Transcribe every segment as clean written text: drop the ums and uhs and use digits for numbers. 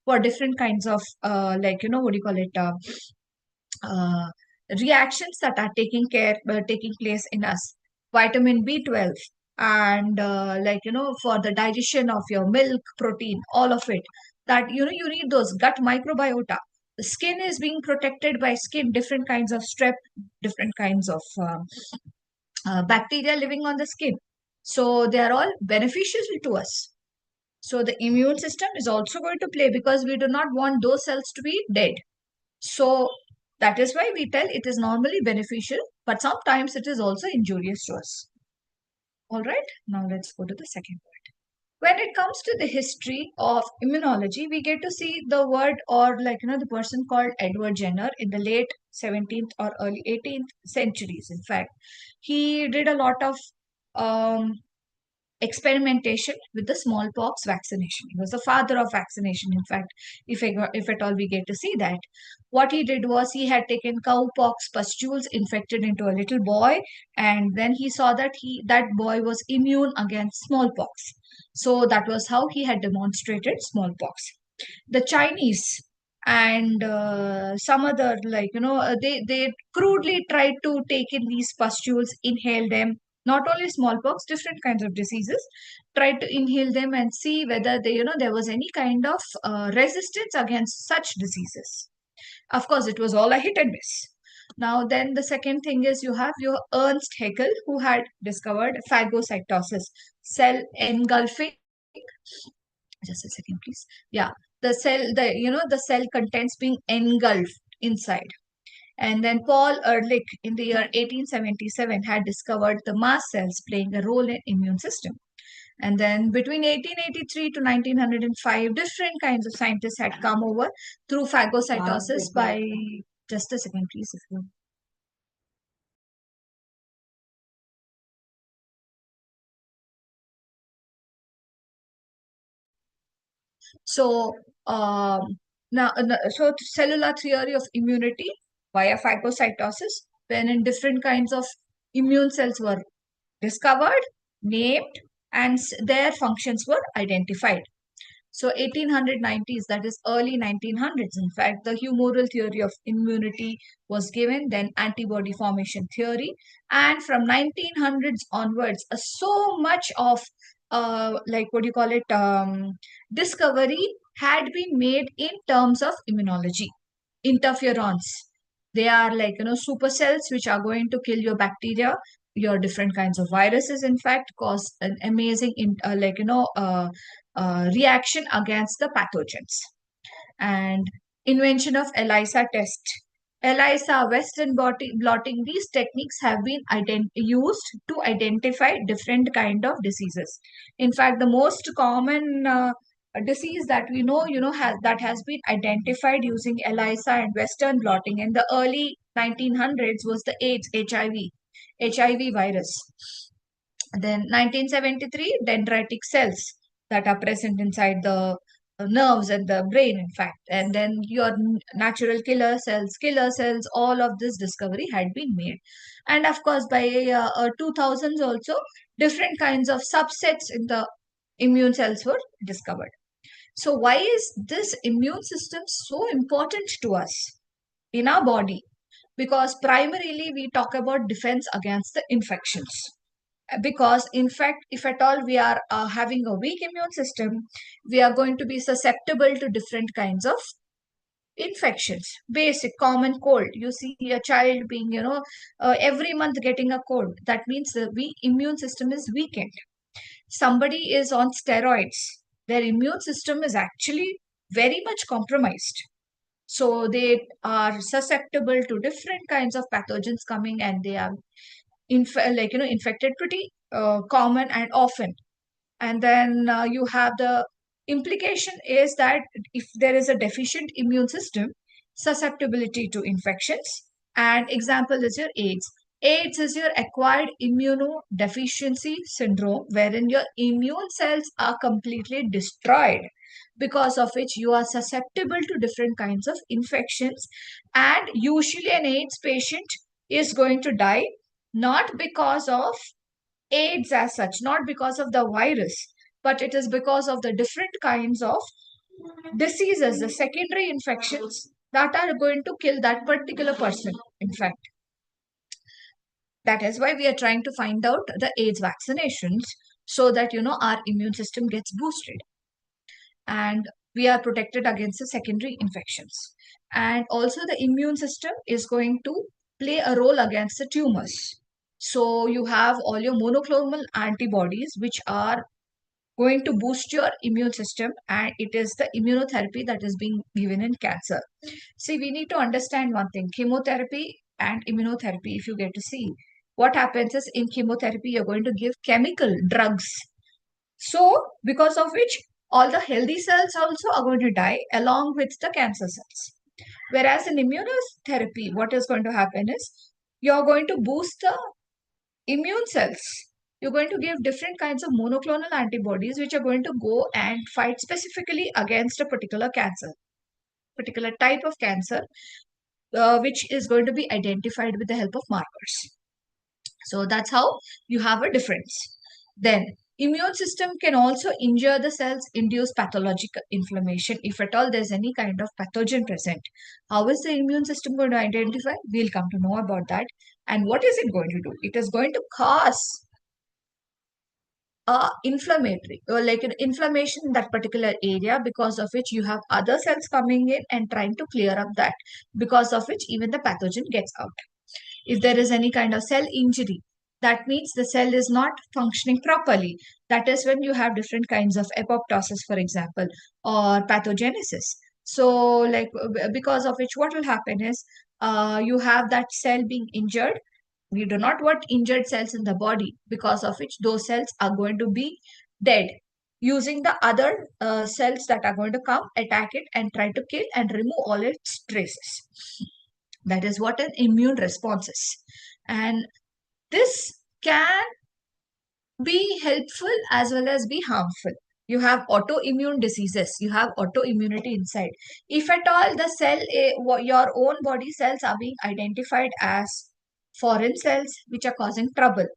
for different kinds of what do you call it, uh, reactions that are taking place in us. Vitamin B12, and for the digestion of your milk protein, all of it, that you need those gut microbiota. The skin is being protected by skin, different kinds of strep, different kinds of bacteria living on the skin, so they are all beneficial to us. So the immune system is also going to play, because we do not want those cells to be dead. So that is why we tell it is normally beneficial, but sometimes it is also injurious to us. All right, now let's go to the second point. When it comes to the history of immunology, we get to see the word, or the person called Edward Jenner in the late 17th or early 18th centuries. In fact, he did a lot of um, experimentation with the smallpox vaccination. He was the father of vaccination, in fact, if at all we get to see that. What he did was, he had taken cowpox pustules infected into a little boy, and then he saw that that boy was immune against smallpox. So that was how he had demonstrated smallpox. The Chinese and some other, they crudely tried to take in these pustules, inhale them, not only smallpox, different kinds of diseases, tried to inhale them and see whether there was any kind of resistance against such diseases. Of course, it was all a hit and miss. Now, then the second thing is, you have your Ernst Haeckel, who had discovered phagocytosis, cell engulfing. Just a second, please. Yeah, the cell contents being engulfed inside. And then Paul Ehrlich in the year 1877 had discovered the mast cells playing a role in immune system. And then between 1883 to 1905, different kinds of scientists had come over through phagocytosis by, just a second, please. If you So, so cellular theory of immunity via phagocytosis, when in different kinds of immune cells were discovered, named, and their functions were identified. So 1890s, that is early 1900s, in fact, the humoral theory of immunity was given, then antibody formation theory. And from 1900s onwards, so much of, what do you call it, discovery had been made in terms of immunology. Interferons, they are supercells which are going to kill your bacteria, your different kinds of viruses, in fact, cause an amazing reaction against the pathogens. And invention of ELISA test. ELISA, Western blotting, these techniques have been used to identify different kind of diseases. In fact, the most common disease that we know, that has been identified using ELISA and Western blotting in the early 1900s was the AIDS, HIV virus. Then 1973, dendritic cells that are present inside the nerves and the brain, in fact. And then your natural killer cells, all of this discovery had been made. And of course, by 2000s also, different kinds of subsets in the immune cells were discovered. So why is this immune system so important to us in our body? Because primarily we talk about defense against the infections. Because in fact, if at all we are having a weak immune system, we are going to be susceptible to different kinds of infections. Basic common cold, you see a child being every month getting a cold, that means the immune system is weakened. Somebody is on steroids, their immune system is actually very much compromised, so they are susceptible to different kinds of pathogens coming, and they are infected pretty common and often. And then you have the implication is that if there is a deficient immune system, susceptibility to infections. And example is your AIDS is your acquired immunodeficiency syndrome, wherein your immune cells are completely destroyed, because of which you are susceptible to different kinds of infections. And usually an AIDS patient is going to die, not because of AIDS as such, not because of the virus, but it is because of the different kinds of diseases, the secondary infections that are going to kill that particular person. In fact, that is why we are trying to find out the AIDS vaccinations so that our immune system gets boosted and we are protected against the secondary infections. And also, the immune system is going to play a role against the tumors. So, you have all your monoclonal antibodies, which are going to boost your immune system, and it is the immunotherapy that is being given in cancer. See, we need to understand one thing: chemotherapy and immunotherapy. If you get to see, what happens is in chemotherapy, you're going to give chemical drugs, so, because of which all the healthy cells also are going to die along with the cancer cells. Whereas in immunotherapy, what is going to happen is you're going to boost the immune cells. You're going to give different kinds of monoclonal antibodies which are going to go and fight specifically against a particular cancer, particular type of cancer, which is going to be identified with the help of markers. So that's how you have a difference. Then immune system can also injure the cells, induce pathological inflammation if at all there's any kind of pathogen present. How is the immune system going to identify? We'll come to know about that. And what is it going to do? It is going to cause inflammatory or like an inflammation in that particular area, because of which you have other cells coming in and trying to clear up that, because of which even the pathogen gets out. If there is any kind of cell injury, that means the cell is not functioning properly. That is when you have different kinds of apoptosis, for example, or pathogenesis. So, like because of which, what will happen is you have that cell being injured. We do not want injured cells in the body, because of which those cells are going to be dead, using the other cells that are going to come, attack it, and try to kill and remove all its traces. That is what an immune response is. And this can be helpful as well as be harmful. You have autoimmune diseases, you have autoimmunity inside. If at all the cell, your own body cells are being identified as foreign cells which are causing trouble,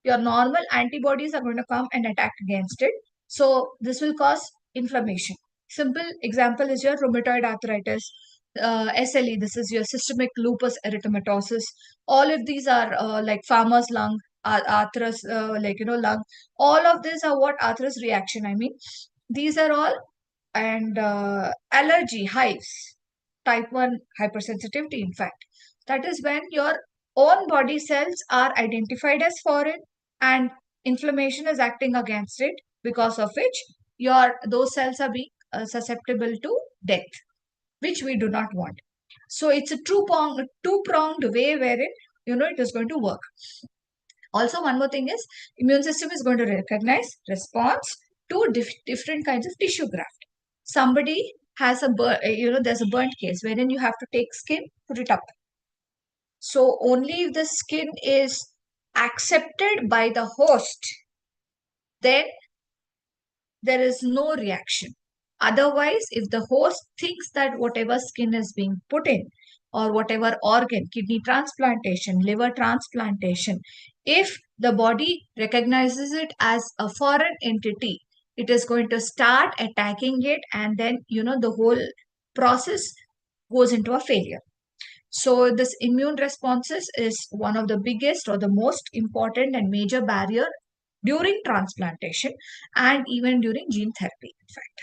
your normal antibodies are going to come and attack against it. So this will cause inflammation. Simple example is your rheumatoid arthritis, SLE. This is your systemic lupus erythematosus. All of these are like farmer's lung, arthros, like lung. All of these are what arthros reaction. I mean, these are all, and allergy hives, type 1 hypersensitivity. In fact, that is when your own body cells are identified as foreign and inflammation is acting against it, because of which your those cells are being susceptible to death, which we do not want. So it's a two-pronged way wherein it is going to work. Also, one more thing is immune system is going to recognize response to different kinds of tissue graft. Somebody has there's a burnt case wherein you have to take skin, put it up. So only if the skin is accepted by the host, then there is no reaction. Otherwise, if the host thinks that whatever skin is being put in, or whatever organ, kidney transplantation, liver transplantation, if the body recognizes it as a foreign entity, it is going to start attacking it, and then the whole process goes into a failure. So this immune responses is one of the biggest or the most important and major barrier during transplantation and even during gene therapy, in fact.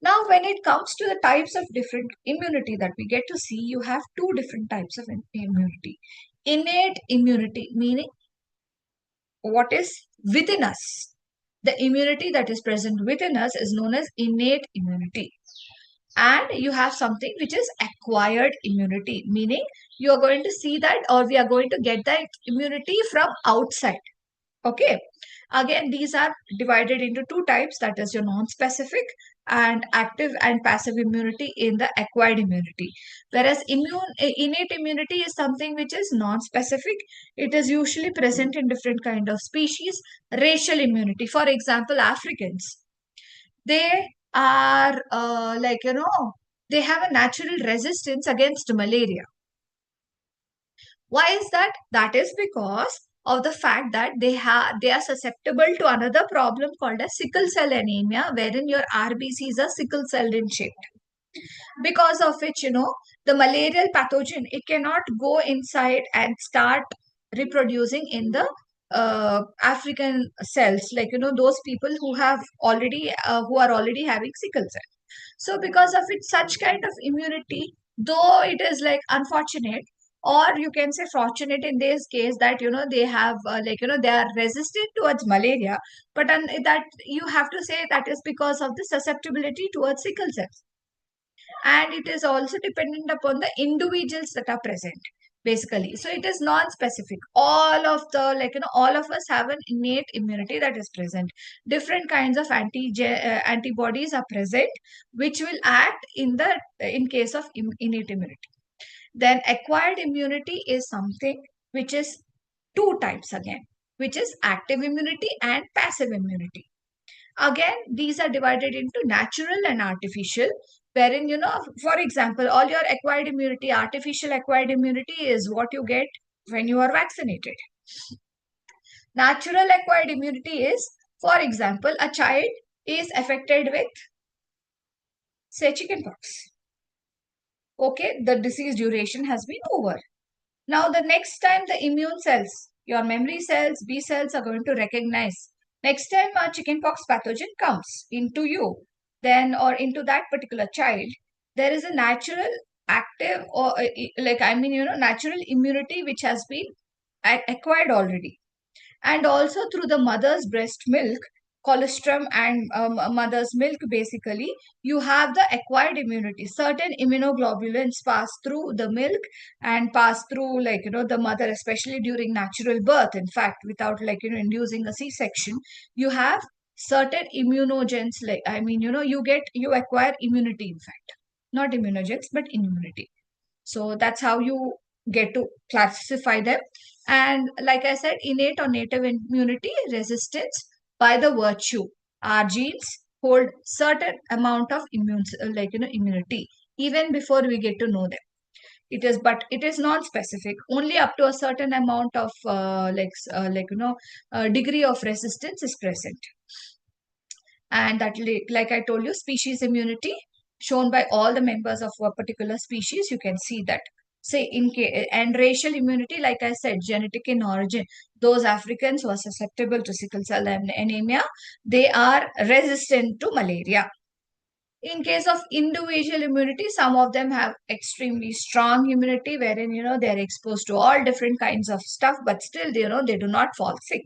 Now, when it comes to the types of different immunity that we get to see, you have two different types of immunity. Innate immunity, meaning what is within us. The immunity that is present within us is known as innate immunity. And you have something which is acquired immunity, meaning you are going to see that, or we are going to get that immunity from outside. Okay. Again, these are divided into two types, that is your non-specific and active and passive immunity in the acquired immunity. Whereas innate immunity is something which is non-specific. It is usually present in different kind of species. Racial immunity, for example, Africans, they are they have a natural resistance against malaria. Why is that? That is because of the fact that they are susceptible to another problem called as sickle cell anemia, wherein your RBCs are sickle cell in shape, because of which, the malarial pathogen, it cannot go inside and start reproducing in the African cells, like, those people who have already who are already having sickle cell. So because of it, such kind of immunity, though it is like unfortunate, or you can say fortunate in this case, that they have they are resistant towards malaria, but that you have to say that is because of the susceptibility towards sickle cells. And it is also dependent upon the individuals that are present, basically. So it is non-specific. All of the, all of us have an innate immunity that is present. Different kinds of antibodies are present, which will act in case of innate immunity. Then acquired immunity is something which is two types again, which is active immunity and passive immunity. Again, these are divided into natural and artificial, wherein, for example, all your acquired immunity, artificial acquired immunity is what you get when you are vaccinated. Natural acquired immunity is, for example, a child is affected with, say, chickenpox. Okay, the disease duration has been over. Now, the next time the immune cells, your memory cells, B cells are going to recognize. Next time a chickenpox pathogen comes into you, then, or into that particular child, there is a natural active, or natural immunity which has been acquired already. And also through the mother's breast milk, colostrum, and mother's milk, basically, you have the acquired immunity. Certain immunoglobulins pass through the milk and pass through, the mother, especially during natural birth. In fact, without, inducing a C-section, you have certain immunogens, you acquire immunity, in fact. Not immunogens, but immunity. So that's how you get to classify them. And like I said, innate or native immunity, resistance by the virtue. Our genes hold certain amount of immunity even before we get to know them. But it is non-specific. Only up to a certain amount of degree of resistance is present. And that, like I told you, species immunity shown by all the members of a particular species, you can see that. Say, and racial immunity, like I said, genetic in origin. Those Africans who are susceptible to sickle cell anemia, they are resistant to malaria. In case of individual immunity, some of them have extremely strong immunity, wherein, they are exposed to all different kinds of stuff, but still, they do not fall sick.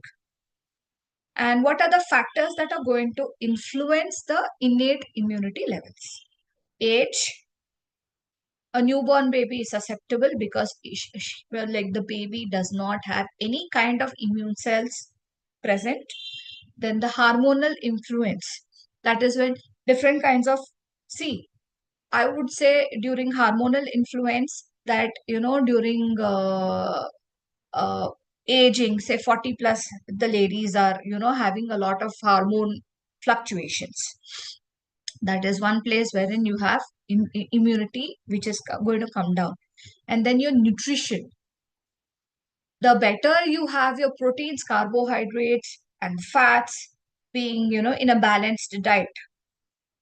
And what are the factors that are going to influence the innate immunity levels? Age. A newborn baby is susceptible because the baby does not have any kind of immune cells present. Then the hormonal influence. That is when different kinds of, see, I would say during hormonal influence, that, during uh, aging, say 40 plus, the ladies are, having a lot of hormone fluctuations. That is one place wherein you have immunity, which is going to come down. And then your nutrition. The better you have your proteins, carbohydrates, and fats being, in a balanced diet,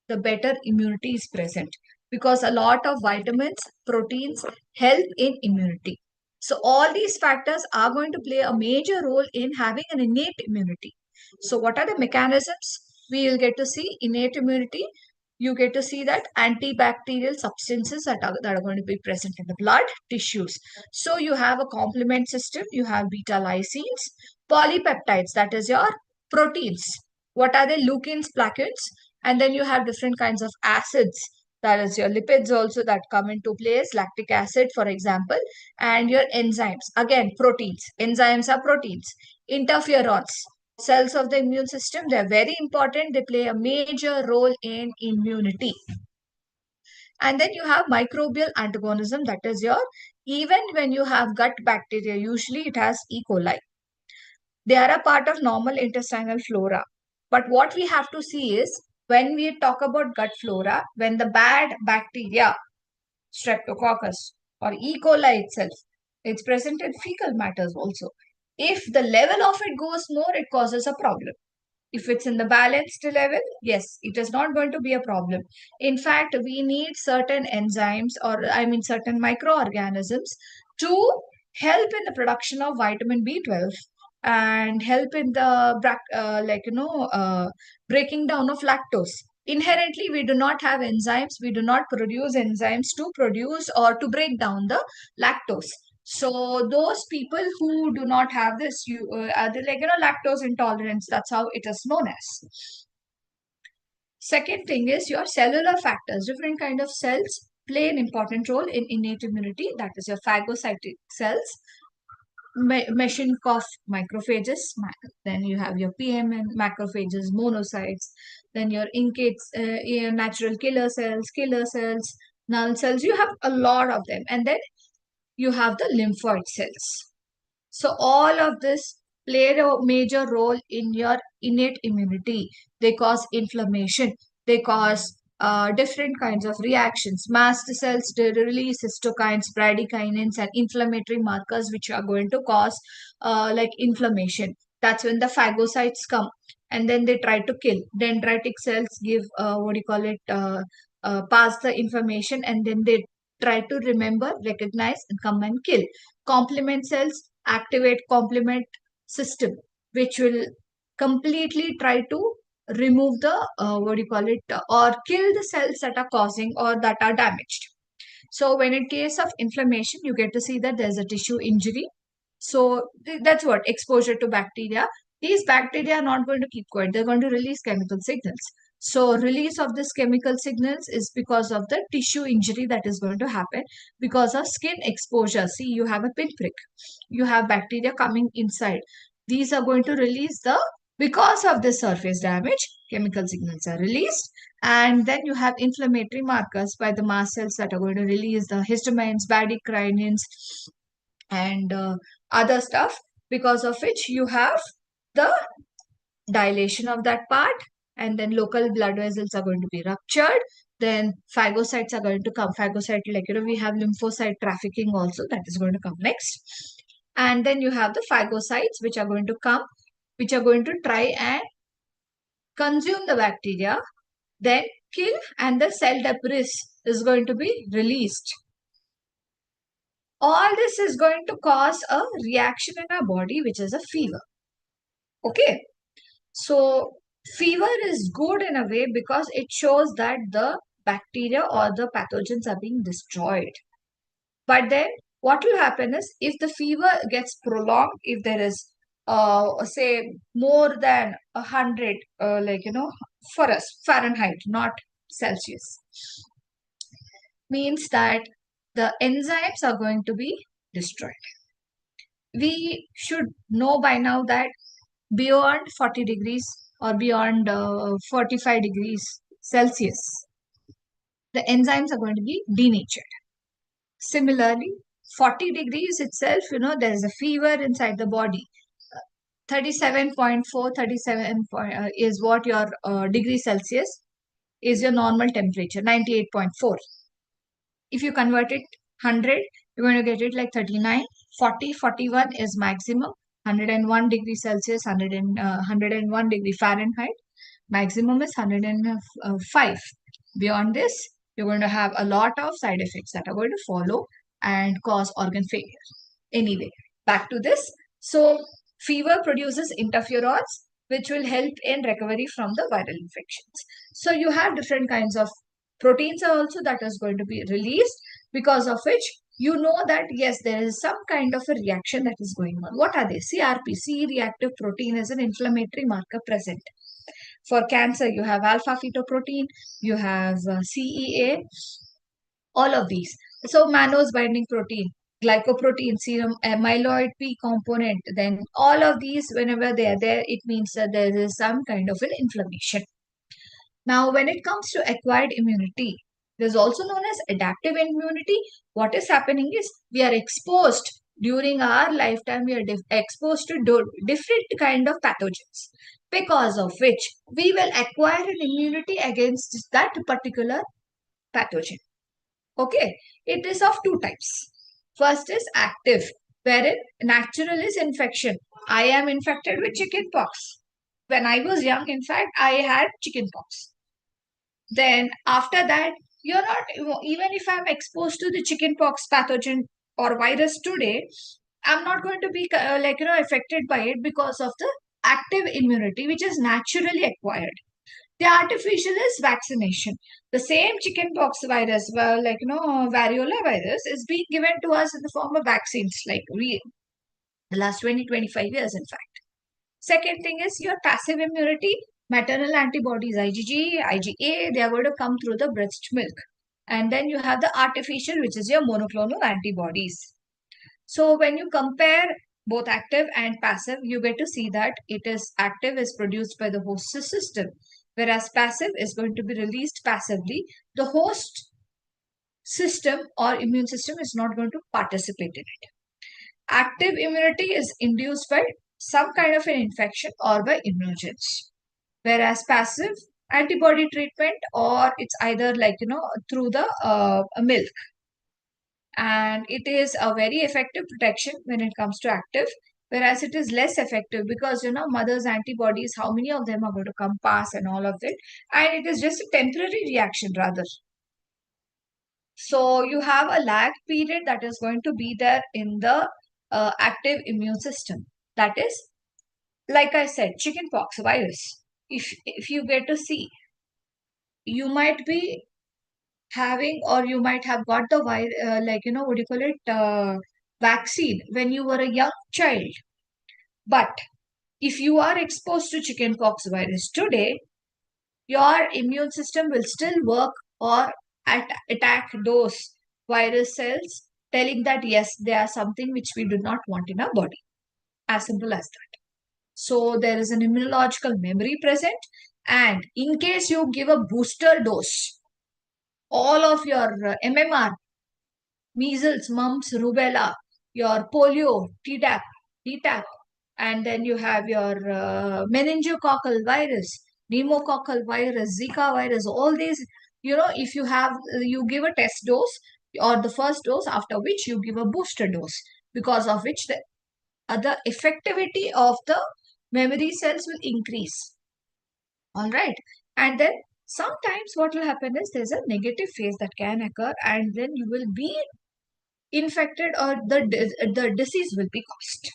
the better immunity is present, because a lot of vitamins, proteins help in immunity. So all these factors are going to play a major role in having an innate immunity. So what are the mechanisms? We will get to see innate immunity. You get to see that antibacterial substances that are going to be present in the blood tissues. So you have a complement system, you have beta lysines, polypeptides, that is your proteins. What are they? Leucines, plaquins, and then you have different kinds of acids, that is your lipids also that come into place, lactic acid, for example, and your enzymes. Again, proteins. Enzymes are proteins. Interferons, cells of the immune system, they're very important. They play a major role in immunity. And then you have microbial antagonism, that is your, even when you have gut bacteria, usually it has E. coli. They are a part of normal intestinal flora. But what we have to see is, when we talk about gut flora, when the bad bacteria, streptococcus or E. coli itself, it's present in fecal matters also. If the level of it goes more, it causes a problem. If it's in the balanced level, yes, it is not going to be a problem. In fact, we need certain enzymes, or I mean certain microorganisms, to help in the production of vitamin B12 and help in the breaking down of lactose. Inherently, we do not have enzymes, we do not produce enzymes to produce or to break down the lactose. So those people who do not have this, you are the, lactose intolerance. That's how it is known as. Second thing is your cellular factors. Different kind of cells play an important role in innate immunity. That is your phagocytic cells, Meschenkopf macrophages. Then you have your PMN macrophages, monocytes. Then your your natural killer cells, null cells. You have a lot of them, and then you have the lymphoid cells. So all of this play a major role in your innate immunity. They cause inflammation. They cause different kinds of reactions. Mast cells they release cytokines, bradykinins, and inflammatory markers, which are going to cause inflammation. That's when the phagocytes come, and then they try to kill. Dendritic cells give pass the information, and then they try to remember, recognize, and come and kill. Complement cells activate complement system, which will completely try to remove the or kill the cells that are causing or that are damaged. So when in case of inflammation, you get to see that there's a tissue injury. So that's what exposure to bacteria. These bacteria are not going to keep quiet. They're going to release chemical signals. So release of this chemical signals is because of the tissue injury that is going to happen because of skin exposure. See, you have a pinprick. You have bacteria coming inside. These are going to release because of the surface damage, chemical signals are released. And then you have inflammatory markers by the mast cells that are going to release the histamines, bradykinin, and other stuff, because of which you have the dilation of that part, and then local blood vessels are going to be ruptured. Then phagocytes are going to come. Phagocyte, we have lymphocyte trafficking also, that is going to come next. And then you have the phagocytes which are going to come, which are going to try and consume the bacteria, then kill, and the cell debris is going to be released. All this is going to cause a reaction in our body, which is a fever. Okay. So fever is good in a way because it shows that the bacteria or the pathogens are being destroyed. But then what will happen is if the fever gets prolonged, if there is say more than 100 for us Fahrenheit, not Celsius, means that the enzymes are going to be destroyed. We should know by now that beyond 40 degrees or beyond 45 degrees Celsius, the enzymes are going to be denatured. Similarly, 40 degrees itself, there is a fever inside the body. 37.4, 37 is what your degree Celsius is your normal temperature, 98.4. If you convert it 100, you're going to get it like 39. 40, 41 is maximum. 101 degree Celsius, 101 degree Fahrenheit. Maximum is 105. Beyond this, you're going to have a lot of side effects that are going to follow and cause organ failure. Anyway, back to this. So, fever produces interferons, which will help in recovery from the viral infections. So, you have different kinds of proteins are also that is going to be released, because of which you know that yes, there is some kind of a reaction that is going on. What are they? CRP, C-reactive protein, is an inflammatory marker present. For cancer, you have alpha fetoprotein, you have CEA, all of these. So mannose binding protein, glycoprotein, serum amyloid P component, then all of these, whenever they are there, it means that there is some kind of an inflammation. Now, when it comes to acquired immunity, it is also known as adaptive immunity. What is happening is we are exposed during our lifetime, we are exposed to different kind of pathogens, because of which we will acquire an immunity against that particular pathogen. Okay, it is of two types. First is active, wherein natural is infection. I am infected with chicken pox. When I was young, in fact, I had chicken pox. Then after that, you're not, even if I'm exposed to the chicken pox pathogen or virus today, I'm not going to be affected by it because of the active immunity which is naturally acquired. The artificial is vaccination. The same chickenpox virus, well, variola virus, is being given to us in the form of vaccines, like we the last 20, 25 years, in fact. Second thing is your passive immunity, maternal antibodies, IgG, IgA, they are going to come through the breast milk. And then you have the artificial, which is your monoclonal antibodies. So when you compare both active and passive, you get to see that it is active is produced by the host system, whereas passive is going to be released passively. The host system or immune system is not going to participate in it. Active immunity is induced by some kind of an infection or by immunogens, whereas passive antibody treatment, or it's either through the milk, and it is a very effective protection when it comes to active, whereas it is less effective because mother's antibodies, how many of them are going to come pass and all of it, and it is just a temporary reaction rather. So you have a lag period that is going to be there in the active immune system. That is, like I said, chickenpox virus. If you get to see, you might be having, or you might have got the what do you call it, vaccine when you were a young child. But if you are exposed to chickenpox virus today, your immune system will still work or attack those virus cells, telling that yes, they are something which we do not want in our body. As simple as that. So there is an immunological memory present, and in case you give a booster dose, all of your MMR, measles, mumps, rubella, your polio, Tdap, and then you have your meningococcal virus, pneumococcal virus, Zika virus, all these, if you have, you give a test dose or the first dose, after which you give a booster dose, because of which the other effectivity of the memory cells will increase. All right. And then sometimes what will happen is there's a negative phase that can occur, and then you will be infected, or the disease will be caused.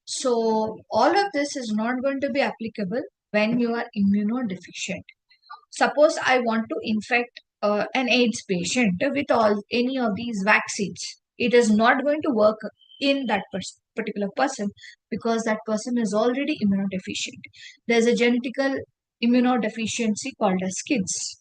So all of this is not going to be applicable when you are immunodeficient. Suppose I want to infect an AIDS patient with all any of these vaccines. It is not going to work in that particular person because that person is already immunodeficient. There's a genetical immunodeficiency called as SCIDS,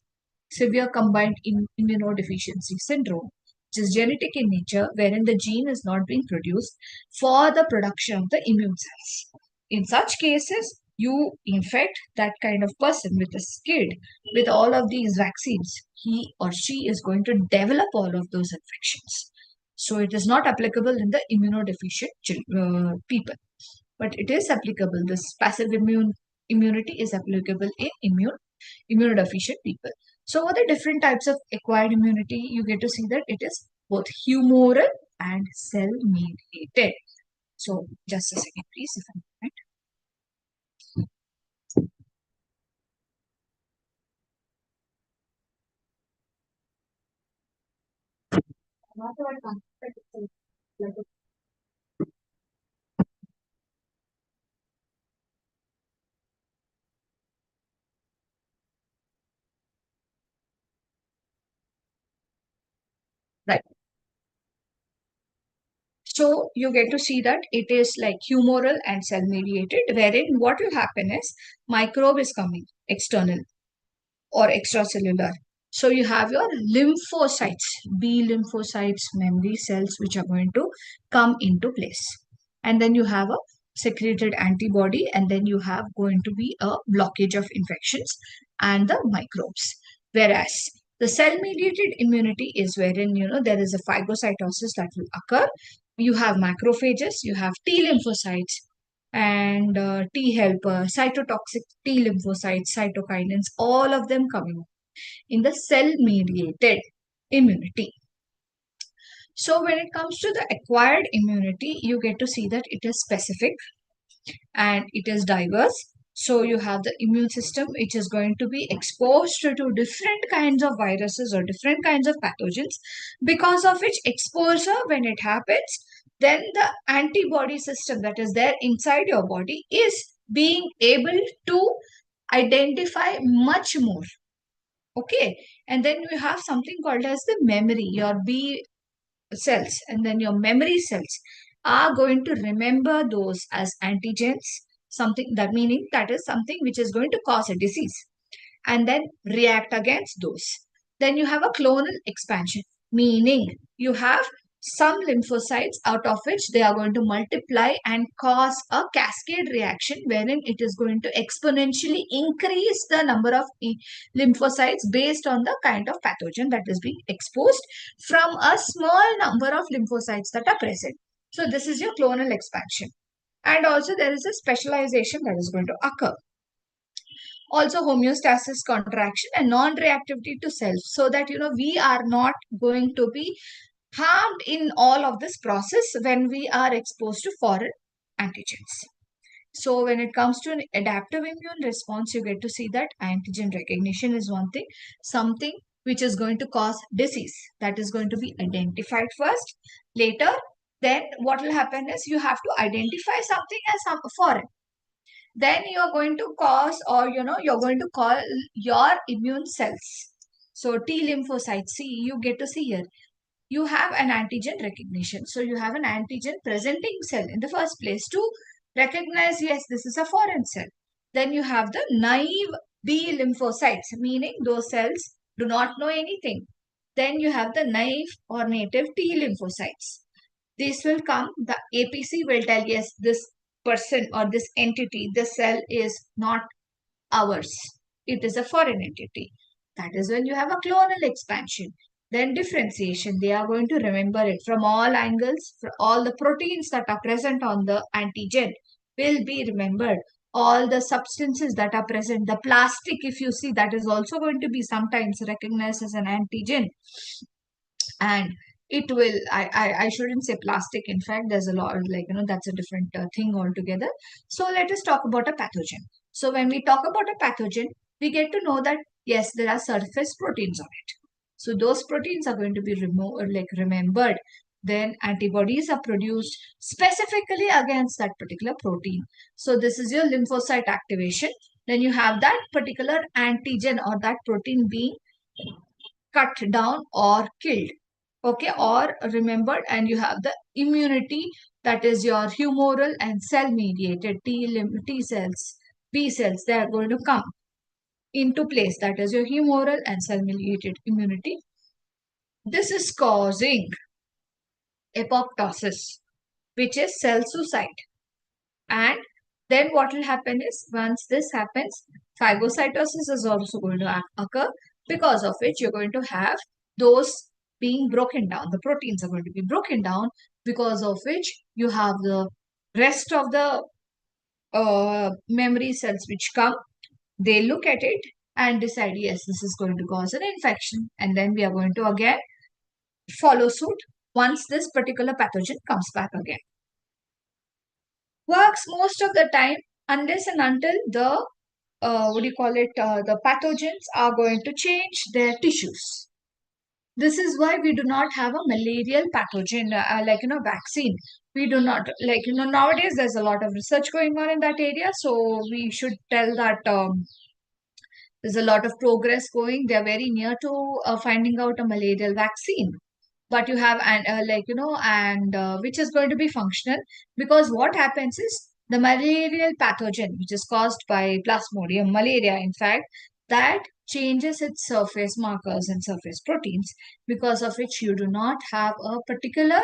severe combined immunodeficiency syndrome, which is genetic in nature, wherein the gene is not being produced for the production of the immune cells. In such cases, you infect that kind of person with a SCID with all of these vaccines, he or she is going to develop all of those infections. So it is not applicable in the immunodeficient people, but it is applicable. This passive immunity is applicable in immunodeficient people. So what are the different types of acquired immunity? You get to see that it is both humoral and cell mediated. So just a second, please, if I'm right. Right. So you get to see that it is like humoral and cell mediated, wherein what will happen is microbe is coming external or extracellular. So you have your lymphocytes, B lymphocytes, memory cells, which are going to come into place. And then you have a secreted antibody, and then you have going to be a blockage of infections and the microbes. Whereas the cell mediated immunity is wherein, there is a phagocytosis that will occur. You have macrophages, you have T lymphocytes, and T helper, cytotoxic T lymphocytes, cytokinins, all of them coming in the cell mediated immunity. So when it comes to the acquired immunity, you get to see that it is specific and it is diverse. So you have the immune system which is going to be exposed to different kinds of viruses or different kinds of pathogens, because of which exposure, when it happens, then the antibody system that is there inside your body is being able to identify much more. Okay. And then you have something called as the memory, your B cells, and then your memory cells are going to remember those as antigens, something that meaning that is something which is going to cause a disease, and then react against those. Then you have a clonal expansion, meaning you have some lymphocytes out of which they are going to multiply and cause a cascade reaction wherein it is going to exponentially increase the number of lymphocytes based on the kind of pathogen that is being exposed from a small number of lymphocytes that are present. So this is your clonal expansion. And also there is a specialization that is going to occur. Also homeostasis, contraction, and non-reactivity to self, so that we are not going to be harmed in all of this process when we are exposed to foreign antigens. So when it comes to an adaptive immune response, you get to see that antigen recognition is one thing, something which is going to cause disease, that is going to be identified first. Later, then what will happen is you have to identify something as some foreign. Then you're going to cause, or you're going to call your immune cells. So T lymphocytes, see, you get to see here, you have an antigen recognition. So you have an antigen presenting cell in the first place to recognize, yes, this is a foreign cell. Then you have the naive B lymphocytes, meaning those cells do not know anything. Then you have the naive or native T lymphocytes. This will come, the APC will tell, yes, this person or this entity, this cell is not ours. It is a foreign entity. That is when you have a clonal expansion. Then differentiation, they are going to remember it from all angles, for all the proteins that are present on the antigen will be remembered. All the substances that are present, the plastic, if you see, that is also going to be sometimes recognized as an antigen. And it will, I shouldn't say plastic, in fact there's a lot, like that's a different thing altogether. So let us talk about a pathogen. So when we talk about a pathogen, we get to know that yes, there are surface proteins on it. So those proteins are going to be removed, like remembered. Then antibodies are produced specifically against that particular protein. So this is your lymphocyte activation. Then you have that particular antigen or that protein being cut down or killed, okay, or remembered. And you have the immunity, that is your humoral and cell mediated T cells, B cells, they are going to come into place, that is your humoral and cell mediated immunity. This is causing apoptosis, which is cell suicide. And then what will happen is, once this happens, phagocytosis is also going to occur, because of which you're going to have those being broken down. The proteins are going to be broken down, because of which you have the rest of the memory cells which come. They look at it and decide, yes, this is going to cause an infection. And then we are going to again follow suit once this particular pathogen comes back again. Works most of the time unless and until the the pathogens are going to change their tissues. This is why we do not have a malarial pathogen, vaccine. We do not, nowadays there's a lot of research going on in that area. So we should tell that there's a lot of progress going. They're very near to finding out a malarial vaccine. But you have, and which is going to be functional, because what happens is the malarial pathogen, which is caused by plasmodium malaria, in fact, that changes its surface markers and surface proteins, because of which you do not have a particular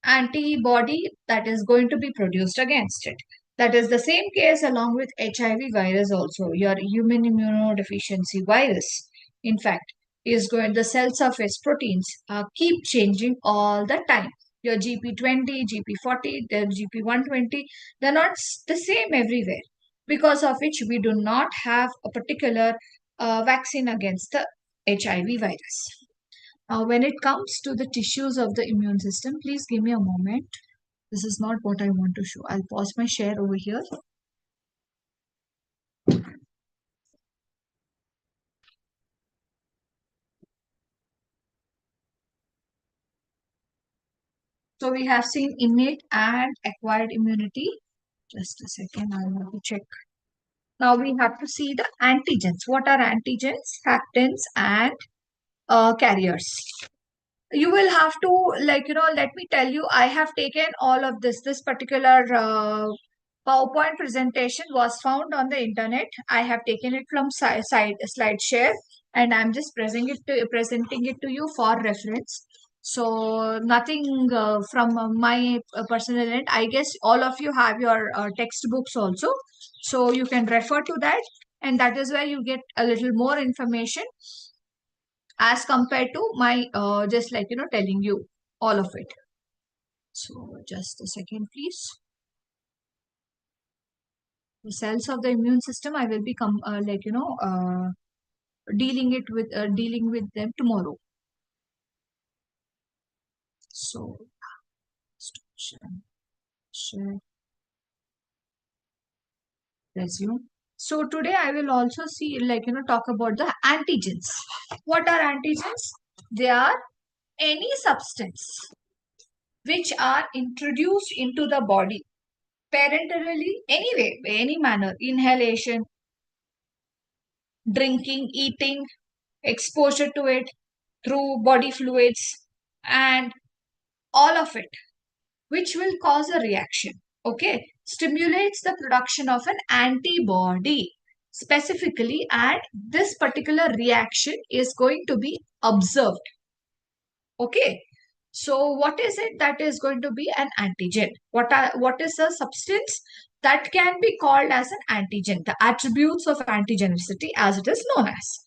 antibody that is going to be produced against it. That is the same case along with HIV virus also, your human immunodeficiency virus. In fact, is going, the cell surface proteins keep changing all the time. Your GP20, GP40, the GP120, they're not the same everywhere, because of which we do not have a particular vaccine against the HIV virus. When it comes to the tissues of the immune system, please give me a moment. This is not what I want to show. I'll pause my share over here. So we have seen innate and acquired immunity. Just a second, I want to check. Now we have to see the antigens. What are antigens, haptens, and carriers? You will have to, let me tell you, I have taken all of this particular PowerPoint presentation was found on the internet. I have taken it from slide share, and I'm just presenting it to you for reference. So nothing from my personal end. I guess all of you have your textbooks also, so you can refer to that, and that is where you get a little more information as compared to my just telling you all of it. So just a second, please. The cells of the immune system, I will be dealing with them tomorrow. So share, resume. So today I will also see talk about the antigens. What are antigens? They are any substance which are introduced into the body parenterally, anyway, any manner, inhalation, drinking, eating, exposure to it through body fluids, and all of it, which will cause a reaction. Okay, stimulates the production of an antibody specifically, and this particular reaction is going to be observed. Okay, so what is it that is going to be an antigen? What is a substance that can be called as an antigen? The attributes of antigenicity, as it is known as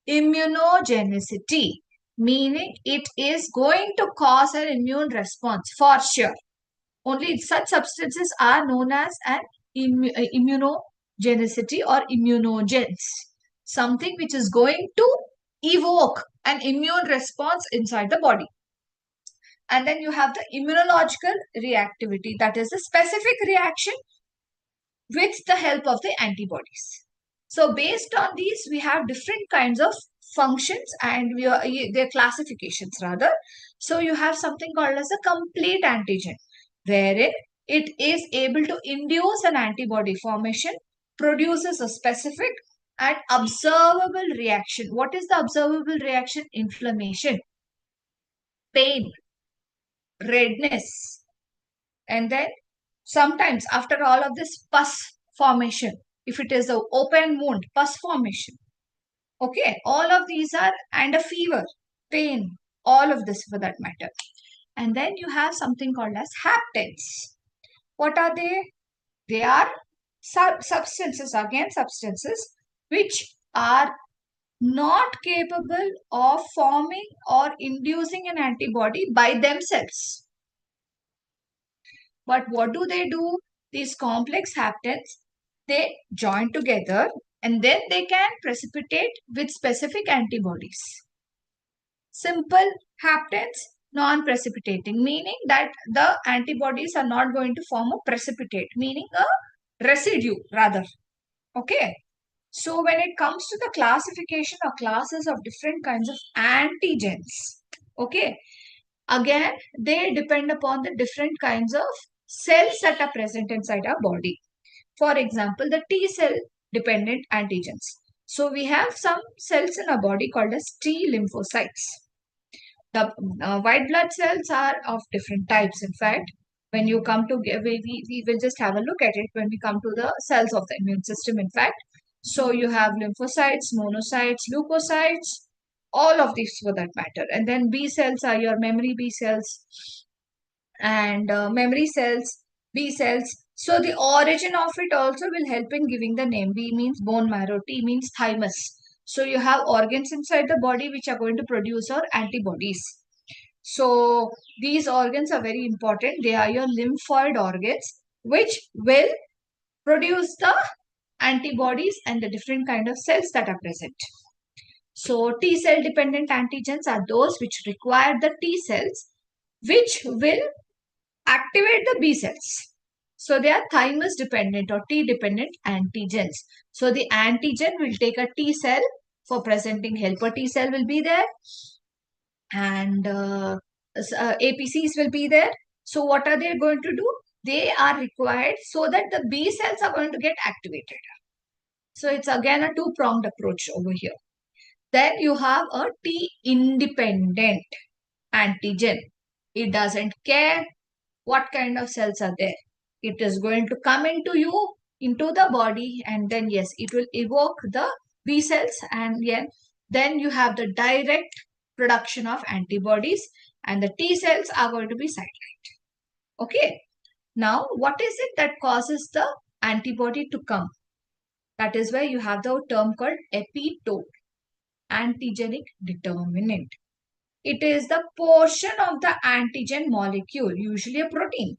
immunogenicity, meaning it is going to cause an immune response for sure. Only such substances are known as an immunogenicity or immunogens, something which is going to evoke an immune response inside the body. And then you have the immunological reactivity, that is the specific reaction with the help of the antibodies. So based on these, we have different kinds of functions and their classifications rather. So you have something called as a complete antigen, wherein it is able to induce an antibody formation, produces a specific and observable reaction. What is the observable reaction? Inflammation, pain, redness, and then sometimes after all of this, pus formation. If it is an open wound, pus formation. Okay, all of these are, and a fever, pain, all of this for that matter. And then you have something called as haptens. What are they? They are substances, again substances, which are not capable of forming or inducing an antibody by themselves. But what do? These complex haptens, they join together and then they can precipitate with specific antibodies. Simple haptens, non-precipitating, meaning that the antibodies are not going to form a precipitate, meaning a residue rather. Okay. So when it comes to the classification or classes of different kinds of antigens, okay, again, they depend upon the different kinds of cells that are present inside our body. For example, the T cell dependent antigens. So we have some cells in our body called as T lymphocytes. The white blood cells are of different types. In fact, when you come to, we will just have a look at it when we come to the cells of the immune system, in fact. So you have lymphocytes, monocytes, leukocytes, all of these for that matter. And then B cells are your memory B cells and memory cells, B cells. So the origin of it also will help in giving the name. B means bone marrow, T means thymus. So you have organs inside the body which are going to produce our antibodies. So these organs are very important. They are your lymphoid organs which will produce the antibodies and the different kind of cells that are present. So T cell dependent antigens are those which require the T cells, which will activate the B cells. So they are thymus dependent or T dependent antigens. So the antigen will take a T cell for presenting helper T cell will be there, and APCs will be there. So what are they going to do? They are required so that the B cells are going to get activated. So it's again a two-pronged approach over here. Then you have a T independent antigen. It doesn't care what kind of cells are there. It is going to come into you, into the body, and then yes, it will evoke the B cells, and yeah, then you have the direct production of antibodies, and the T cells are going to be sidelined. Okay. Now, what is it that causes the antibody to come? That is where you have the term called epitope, antigenic determinant. It is the portion of the antigen molecule, usually a protein,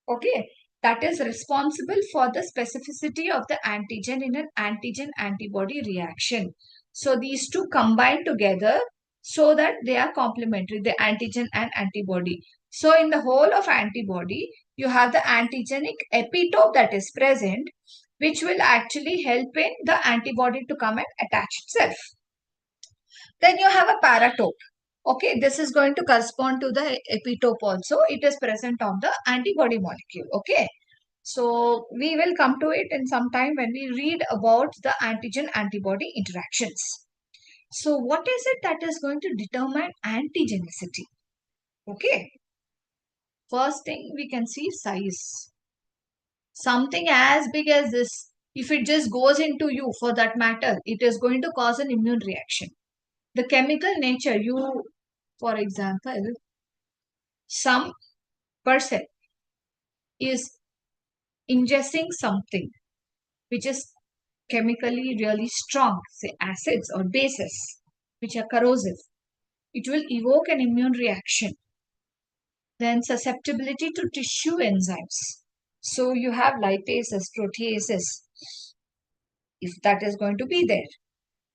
okay, that is responsible for the specificity of the antigen in an antigen antibody reaction. So these two combine together so that they are complementary, the antigen and antibody. So in the whole of antibody, you have the antigenic epitope that is present, which will actually help in the antibody to come and attach itself. Then you have a paratope. Okay, this is going to correspond to the epitope also. It is present on the antibody molecule. Okay, so we will come to it in some time when we read about the antigen-antibody interactions. So what is it that is going to determine antigenicity? Okay, first thing we can see size. Something as big as this, if it just goes into you for that matter, it is going to cause an immune reaction. The chemical nature, for example, some person is ingesting something which is chemically really strong, say acids or bases, which are corrosive, it will evoke an immune reaction. Then susceptibility to tissue enzymes. So you have lipases, proteases. If that is going to be there,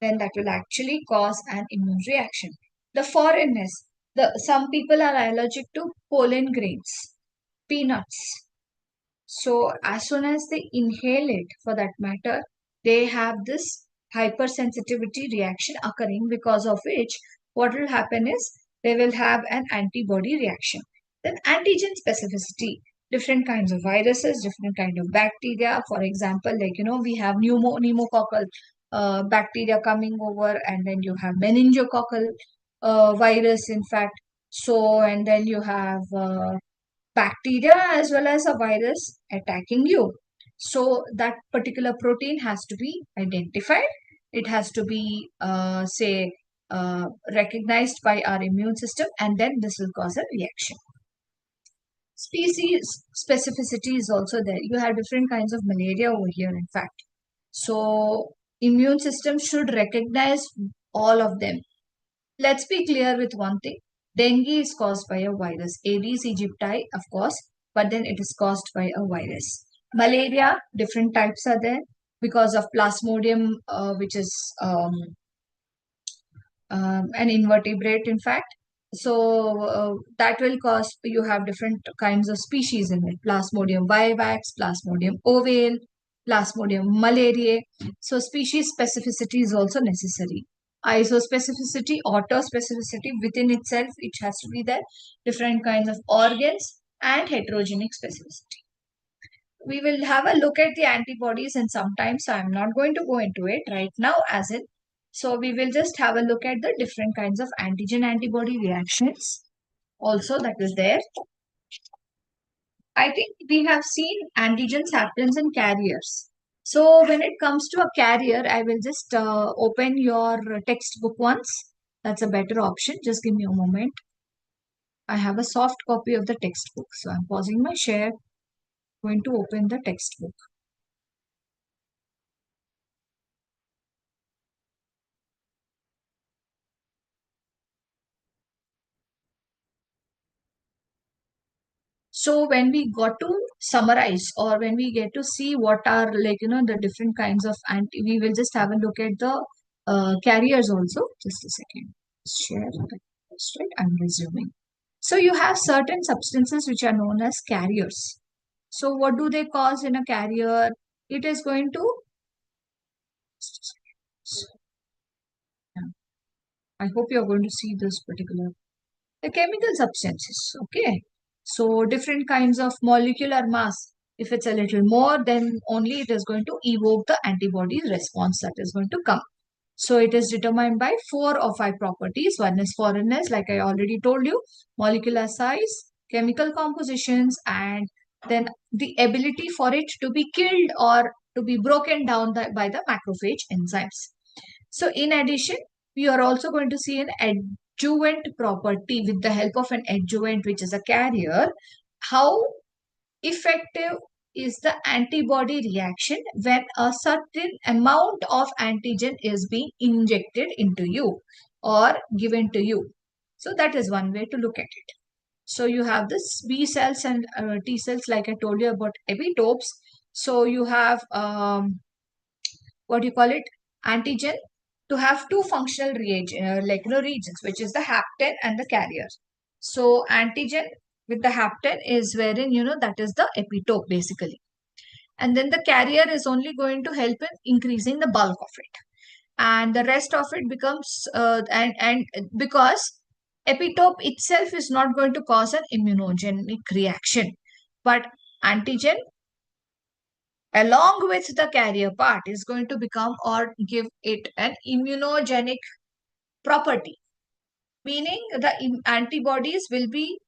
then that will actually cause an immune reaction. The foreignness. Some people are allergic to pollen grains, peanuts. So as soon as they inhale it, for that matter, they have this hypersensitivity reaction occurring, because of which what will happen is they will have an antibody reaction. Then antigen specificity, different kinds of viruses, different kind of bacteria. For example, like we have pneumococcal bacteria coming over, and then you have meningococcal virus, in fact. So and then you have bacteria as well as a virus attacking you. So that particular protein has to be identified. It has to be, recognized by our immune system, and then this will cause a reaction. Species specificity is also there. You have different kinds of malaria over here, in fact. So immune system should recognize all of them. Let's be clear with one thing. Dengue is caused by a virus. Aedes aegypti, of course, but then it is caused by a virus. Malaria, different types are there because of plasmodium, which is an invertebrate, in fact. So that will cause, you have different kinds of species in it. Plasmodium vivax, Plasmodium ovale, Plasmodium malariae. So species specificity is also necessary. Isospecificity, autospecificity within itself, it has to be there. Different kinds of organs and heterogenic specificity. We will have a look at the antibodies in some time, so I'm not going to go into it right now as in. So we will just have a look at the different kinds of antigen antibody reactions also that is there. I think we have seen antigens happens in carriers. So when it comes to a carrier, I will just open your textbook once. That's a better option. Just give me a moment. I have a soft copy of the textbook. So I'm pausing my share, going to open the textbook. So when we got to summarize, or when we get to see what are, like, the different kinds of we will just have a look at the carriers also. Just a second. Share. That's right. I'm resuming. So you have certain substances which are known as carriers. So what do they cause in a carrier? It is going to. I hope you are going to see this particular the chemical substances. Okay. So different kinds of molecular mass. If it's a little more, then only it is going to evoke the antibody response that is going to come. So it is determined by 4 or 5 properties. One is foreignness, like I already told you, molecular size, chemical compositions, and then the ability for it to be killed or to be broken down by the macrophage enzymes. So in addition, we are also going to see an adjuvant property with the help of an adjuvant, which is a carrier. How effective is the antibody reaction when a certain amount of antigen is being injected into you or given to you. So that is one way to look at it. So you have this B cells and T cells, like I told you about epitopes. So you have what do you call it, antigen to have two functional regions, which is the hapten and the carrier. So antigen with the hapten is wherein that is the epitope basically, and then the carrier is only going to help in increasing the bulk of it, and the rest of it becomes and because epitope itself is not going to cause an immunogenic reaction, but antigen along with the carrier part is going to become or give it an immunogenic property, meaning the antibodies will be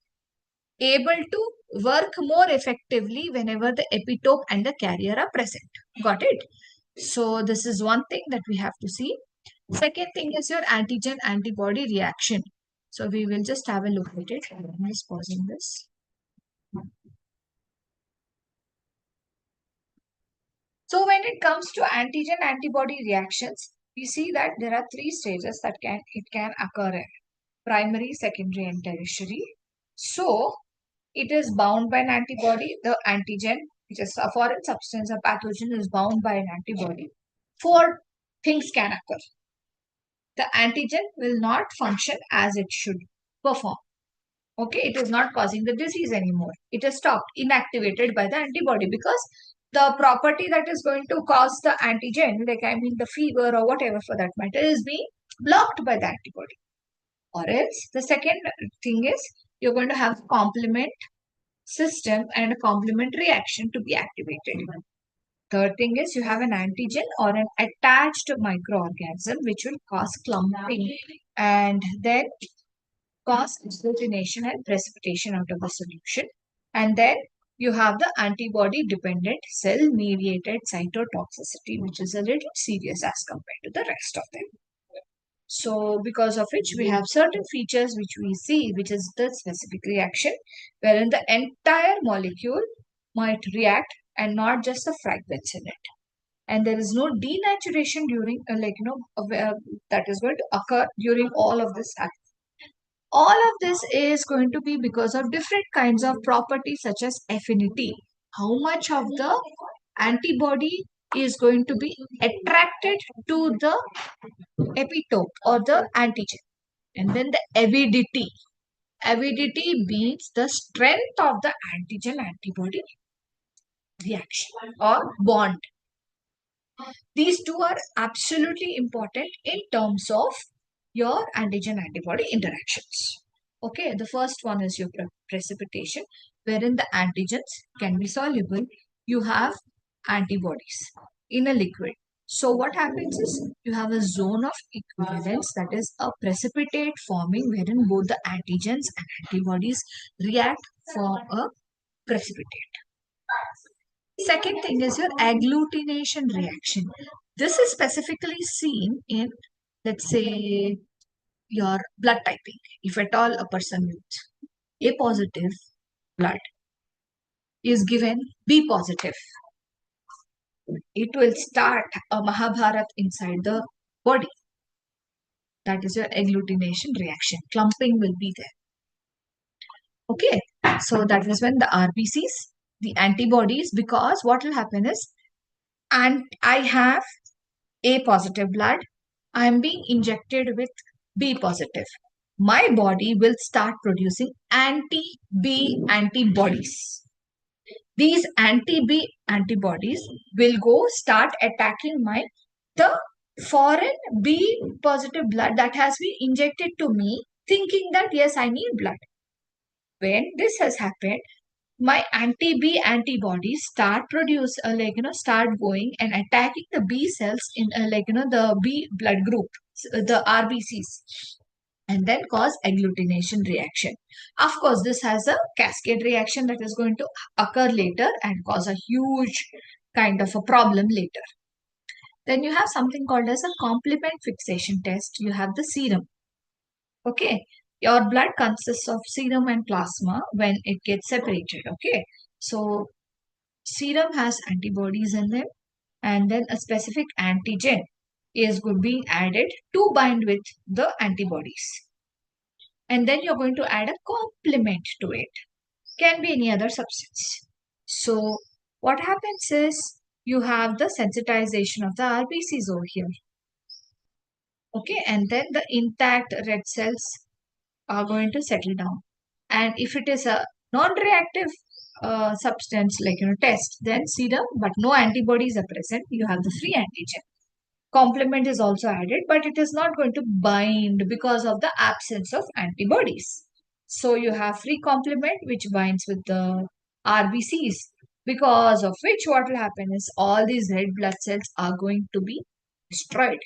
able to work more effectively whenever the epitope and the carrier are present. Got it? So this is one thing that we have to see. Second thing is your antigen antibody reaction. So we will just have a look at it. I'm just pausing this. So when it comes to antigen antibody reactions, we see that there are 3 stages that it can occur in: primary, secondary, and tertiary. So it is bound by an antibody. The antigen, which is a foreign substance, a pathogen, is bound by an antibody. 4 things can occur. The antigen will not function as it should perform. Okay, it is not causing the disease anymore. It is stopped, inactivated by the antibody, because the property that is going to cause the antigen, like I mean the fever or whatever for that matter, is being blocked by the antibody. Or else the second thing is you're going to have complement system and a complement reaction to be activated. Third thing is you have an antigen or an attached microorganism which will cause clumping and then cause agglutination and precipitation out of the solution. And then you have the antibody dependent cell mediated cytotoxicity, which is a little serious as compared to the rest of them. So because of which we have certain features which we see, which is the specific reaction, wherein the entire molecule might react and not just the fragments in it. And there is no denaturation during, that is going to occur during all of this act. All of this is going to be because of different kinds of properties such as affinity. How much of the antibody is going to be attracted to the epitope or the antigen. And then the avidity. Avidity means the strength of the antigen antibody reaction or bond. These two are absolutely important in terms of your antigen antibody interactions. Okay, the first one is your precipitation, wherein the antigens can be soluble. You have antibodies in a liquid. So what happens is you have a zone of equivalence, that is a precipitate forming wherein both the antigens and antibodies react for a precipitate. Second thing is your agglutination reaction. This is specifically seen in, let's say, your blood typing. If at all a person with A positive blood is given B positive, it will start a Mahabharat inside the body. That is your agglutination reaction. Clumping will be there. Okay, so that is when the RBCs, the antibodies, because what will happen is, and I have A positive blood I'm being injected with B positive. My body will start producing anti-B antibodies. These anti-B antibodies will go start attacking the foreign B positive blood that has been injected to me, thinking that yes, I need blood. When this has happened, my anti-B antibodies start start going and attacking the B cells in the B blood group, the RBCs, and then cause agglutination reaction. Of course, this has a cascade reaction that is going to occur later and cause a huge kind of a problem later. Then you have something called as a complement fixation test. You have the serum. Okay. Your blood consists of serum and plasma when it gets separated. Okay. So serum has antibodies in them, and then a specific antigen is being added to bind with the antibodies. And then you're going to add a complement to it. Can be any other substance. So what happens is you have the sensitization of the RBCs over here. Okay, and then the intact red cells are going to settle down. And if it is a non-reactive substance test, then serum, but no antibodies are present, you have the free antigen. Complement is also added, but it is not going to bind because of the absence of antibodies. So you have free complement which binds with the RBCs, because of which what will happen is all these red blood cells are going to be destroyed.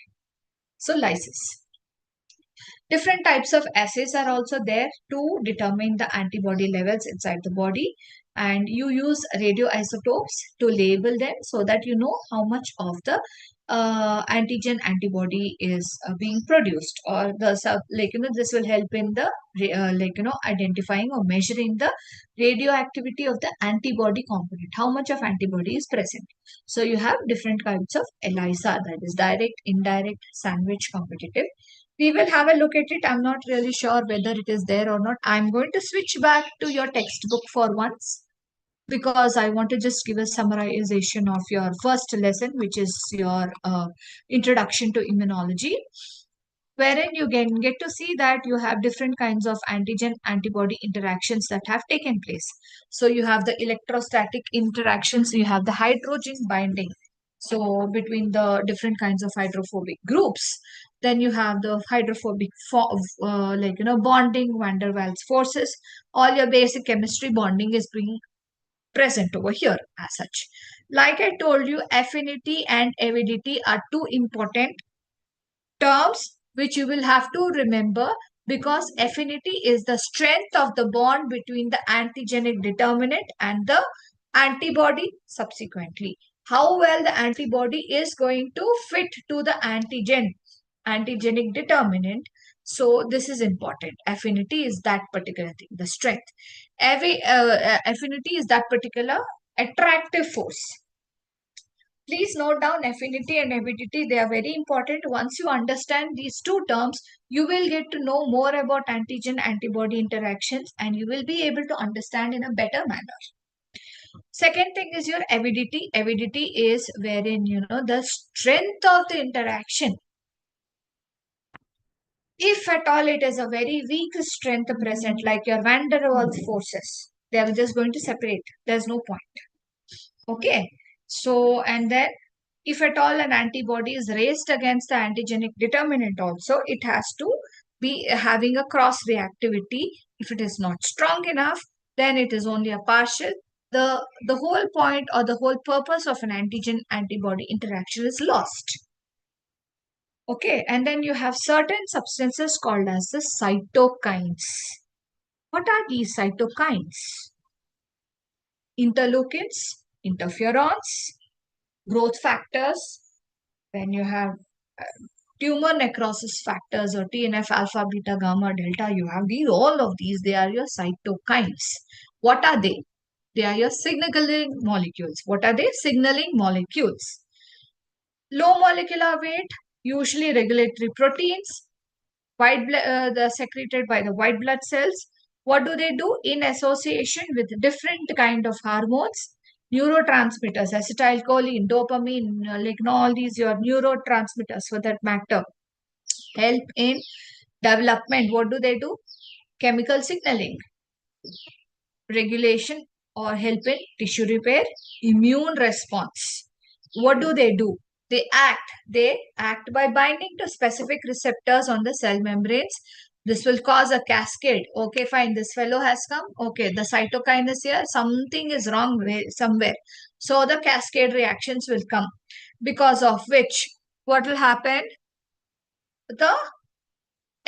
So lysis. Different types of assays are also there to determine the antibody levels inside the body, and you use radioisotopes to label them so that you know how much of the antigen antibody is being produced, or the this will help in the identifying or measuring the radioactivity of the antibody component, how much of antibody is present. So you have different kinds of ELISA, that is direct, indirect, sandwich, competitive. We will have a look at it. I'm not really sure whether it is there or not. I'm going to switch back to your textbook for once, because I want to just give a summarization of your first lesson, which is your introduction to immunology, wherein you can get to see that you have different kinds of antigen antibody interactions that have taken place. So you have the electrostatic interactions, you have the hydrogen binding, so between the different kinds of hydrophobic groups. Then you have the hydrophobic bonding, van der Waals forces. All your basic chemistry bonding is being present over here as such. Like I told you, affinity and avidity are two important terms which you will have to remember, because affinity is the strength of the bond between the antigenic determinant and the antibody subsequently. How well the antibody is going to fit to the antigenic determinant. So this is important. Affinity is that particular thing, the strength. Affinity is that particular attractive force. Please note down affinity and avidity. They are very important. Once you understand these two terms, you will get to know more about antigen-antibody interactions, and you will be able to understand in a better manner. Second thing is your avidity. Avidity is wherein, the strength of the interaction. If at all it is a very weak strength present, like your van der Waals forces, they are just going to separate. There's no point. Okay. So, and then if at all an antibody is raised against the antigenic determinant also, it has to be having a cross reactivity. If it is not strong enough, then it is only a partial. The whole point or the whole purpose of an antigen antibody interaction is lost. Okay, and then you have certain substances called as the cytokines. What are these cytokines? Interleukins, interferons, growth factors. Then you have uh, tumor necrosis factors, or TNF alpha, beta, gamma, delta. You have these, all of these, they are your cytokines. What are they? They are your signaling molecules. What are they? Signaling molecules. Low molecular weight, usually regulatory proteins, they're secreted by the white blood cells. What do they do? In association with different kind of hormones, neurotransmitters, acetylcholine, dopamine, all these your neurotransmitters for that matter. Help in development. What do they do? Chemical signaling, regulation, or help in tissue repair, immune response. What do? They act by binding to specific receptors on the cell membranes. This will cause a cascade. Okay, fine, this fellow has come. Okay, the cytokine is here, something is wrong somewhere, so the cascade reactions will come, because of which what will happen? The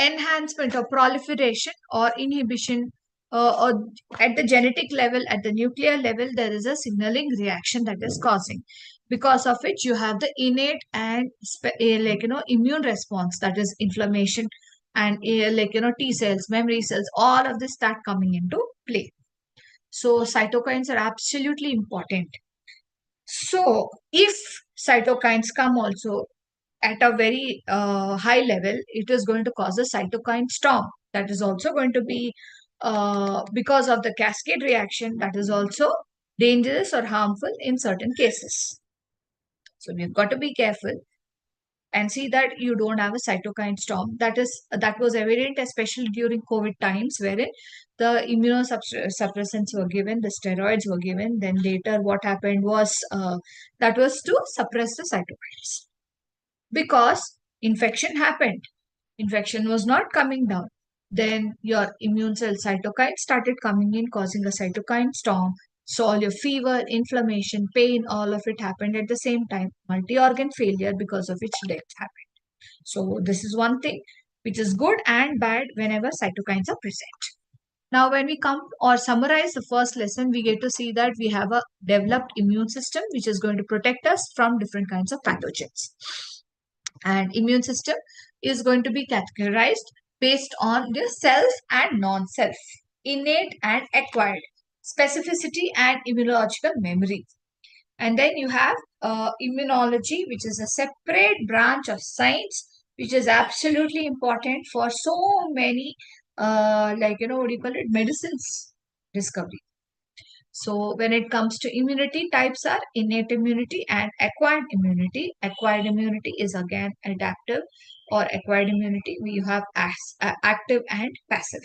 enhancement or proliferation or inhibition, or at the genetic level, at the nuclear level, there is a signaling reaction that is causing, because of which you have the innate and immune response, that is inflammation, and T cells, memory cells, all of this start coming into play. So cytokines are absolutely important. So if cytokines come also at a very high level, it is going to cause a cytokine storm. That is also going to be, because of the cascade reaction, that is also dangerous or harmful in certain cases. So we've got to be careful and see that you don't have a cytokine storm. That was evident especially during COVID times, wherein the immunosuppressants were given, the steroids were given. Then later, what happened was, that was to suppress the cytokines, because infection happened. Infection was not coming down. Then your immune cell cytokine started coming in, causing a cytokine storm. So all your fever, inflammation, pain, all of it happened at the same time. Multi-organ failure, because of which death happened. So this is one thing which is good and bad whenever cytokines are present. Now, when we come or summarize the first lesson, we get to see that we have a developed immune system which is going to protect us from different kinds of pathogens. And immune system is going to be categorized based on the self and non-self, innate and acquired, specificity and immunological memory. And then you have immunology, which is a separate branch of science, which is absolutely important for so many, what do you call it, medicines discovery. So when it comes to immunity, types are innate immunity and acquired immunity. Acquired immunity is again adaptive, or acquired immunity we have as active and passive.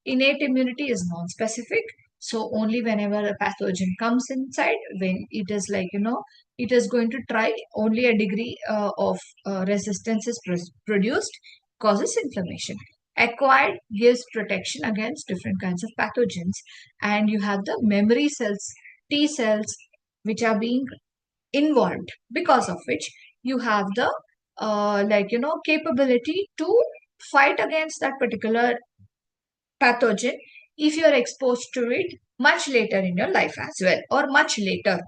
Innate immunity is non-specific. So only whenever a pathogen comes inside, when it is it is going to try, only a degree of resistance is produced, causes inflammation. Acquired gives protection against different kinds of pathogens. And you have the memory cells, T cells, which are being involved, because of which you have the capability to fight against that particular pathogen if you are exposed to it much later in your life as well, or much later.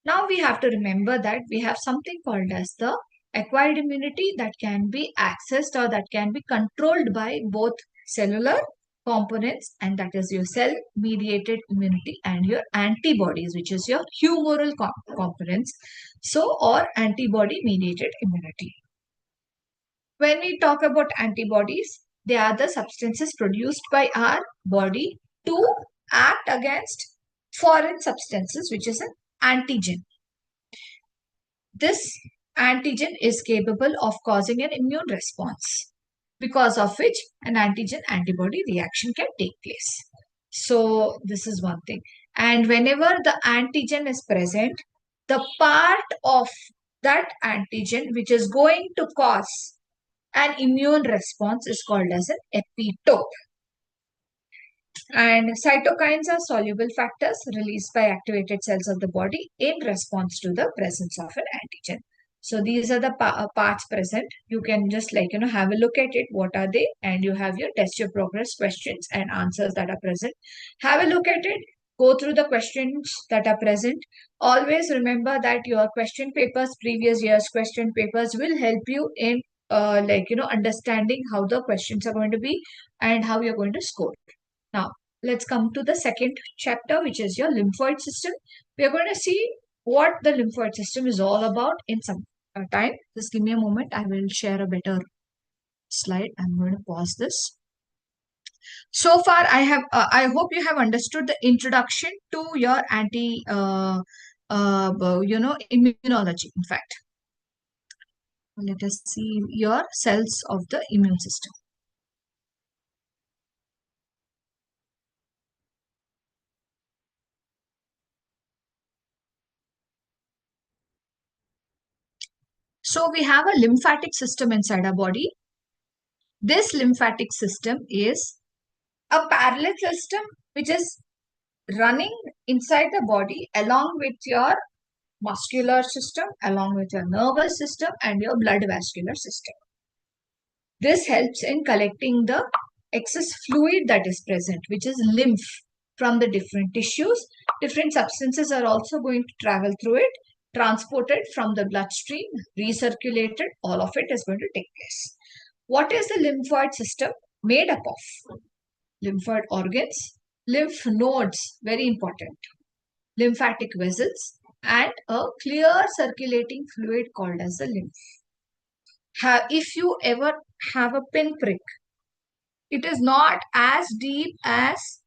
Now we have to remember that we have something called as the acquired immunity that can be accessed or that can be controlled by both cellular components, and that is your cell mediated immunity, and your antibodies, which is your humoral components, so or antibody mediated immunity. When we talk about antibodies, they are the substances produced by our body to act against foreign substances, which is an antigen. This antigen is capable of causing an immune response, because of which an antigen antibody reaction can take place. So this is one thing. And whenever the antigen is present, the part of that antigen which is going to cause an immune response is called as an epitope. And cytokines are soluble factors released by activated cells of the body in response to the presence of an antigen. So these are the parts present. You can just have a look at it. What are they? And you have your test your progress questions and answers that are present. Have a look at it. Go through the questions that are present. Always remember that your question papers, previous year's question papers, will help you in understanding how the questions are going to be and how you're going to score. Now, let's come to the second chapter, which is your lymphoid system. We are going to see what the lymphoid system is all about in some time. Just give me a moment. I will share a better slide. I'm going to pause this. So far, I hope you have understood the introduction to your immunology, in fact. Let us see your cells of the immune system. So we have a lymphatic system inside our body. This lymphatic system is a parallel system which is running inside the body along with your muscular system, along with your nervous system and your blood vascular system. This helps in collecting the excess fluid that is present, which is lymph from the different tissues. Different substances are also going to travel through it, transported from the bloodstream, recirculated. All of it is going to take place. What is the lymphoid system made up of? Lymphoid organs, lymph nodes, very important, lymphatic vessels, and a clear circulating fluid called as the lymph. If you ever have a pinprick, it is not as deep as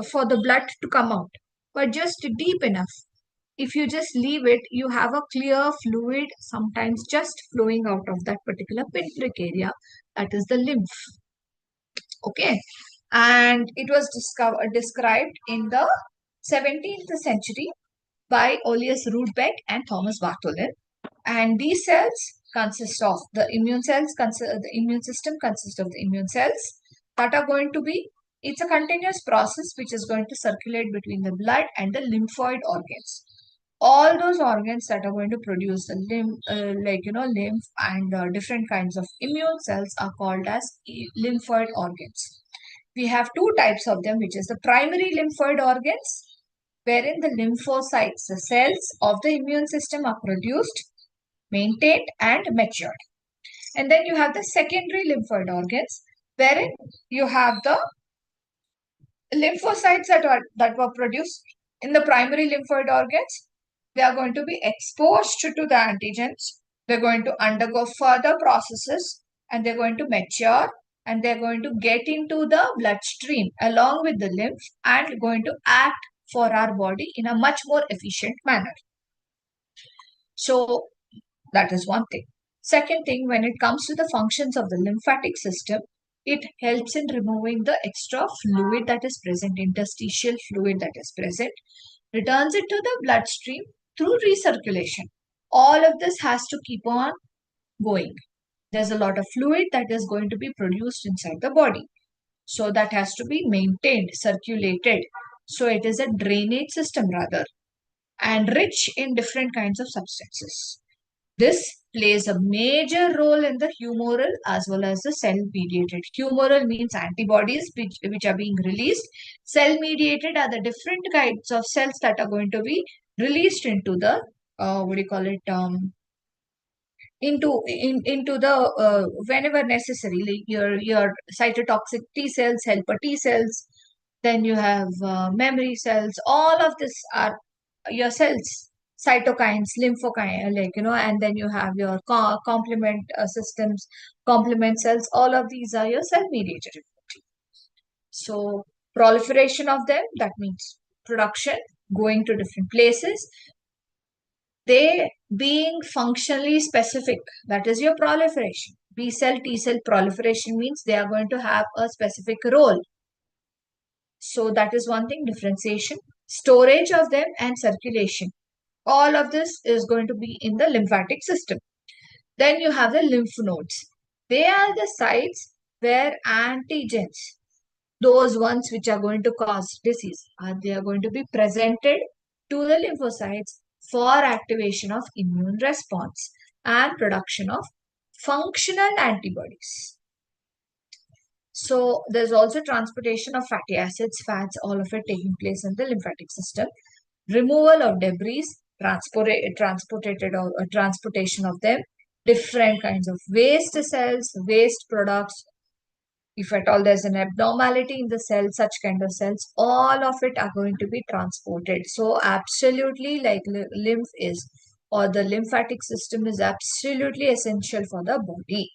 for the blood to come out, but just deep enough. If you just leave it, you have a clear fluid, sometimes just flowing out of that particular pinprick area. That is the lymph. Okay. And it was described in the 17th century by Olius Rudbeck and Thomas Bartholin. And these cells consist of the immune cells, the immune system consists of the immune cells that are going to be, it's a continuous process which is going to circulate between the blood and the lymphoid organs. All those organs that are going to produce the lymph and different kinds of immune cells are called as lymphoid organs. We have two types of them, which is the primary lymphoid organs, wherein the lymphocytes, the cells of the immune system, are produced, maintained, and matured. And then you have the secondary lymphoid organs, wherein you have the lymphocytes that were produced in the primary lymphoid organs. They are going to be exposed to the antigens. They're going to undergo further processes and they're going to mature and they're going to get into the bloodstream along with the lymph and going to act for our body in a much more efficient manner. So that is one thing. Second thing, when it comes to the functions of the lymphatic system, it helps in removing the extra fluid that is present, interstitial fluid that is present, returns it to the bloodstream through recirculation. All of this has to keep on going. There's a lot of fluid that is going to be produced inside the body. So that has to be maintained, circulated. So it is a drainage system rather, and rich in different kinds of substances. This plays a major role in the humoral as well as the cell-mediated. Humoral means antibodies which are being released. Cell-mediated are the different kinds of cells that are going to be released into the, into the whenever necessary, like your cytotoxic T cells, helper T cells, then you have memory cells. All of this are your cells, cytokines, lymphokine, and then you have your complement systems, complement cells. All of these are your cell mediated. So proliferation of them, that means production, going to different places. They being functionally specific, that is your proliferation. B cell, T cell proliferation means they are going to have a specific role. So that is one thing, differentiation, storage of them and circulation. All of this is going to be in the lymphatic system. Then you have the lymph nodes. They are the sites where antigens, those ones which are going to cause disease, they are going to be presented to the lymphocytes for activation of immune response and production of functional antibodies. So there's also transportation of fatty acids, fats, all of it taking place in the lymphatic system. Removal of debris, transportation of them, different kinds of waste cells, waste products. If at all there's an abnormality in the cell, such kind of cells, all of it are going to be transported. So absolutely, like lymph is, or the lymphatic system is absolutely essential for the body.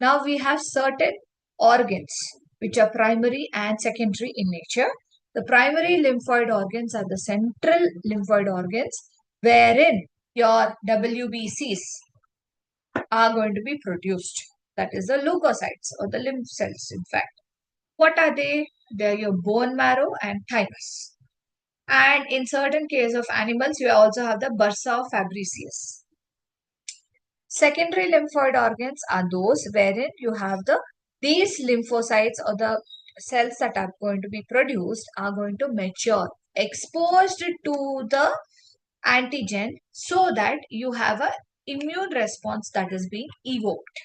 Now we have certain organs which are primary and secondary in nature. The primary lymphoid organs are the central lymphoid organs, wherein your WBCs, are going to be produced. That is the leukocytes or the lymph cells, in fact. What are they? They're your bone marrow and thymus. And in certain case of animals, you also have the bursa fabricius. Secondary lymphoid organs are those wherein you have these lymphocytes or the cells that are going to be produced are going to mature, exposed to the antigen so that you have a immune response that is being evoked.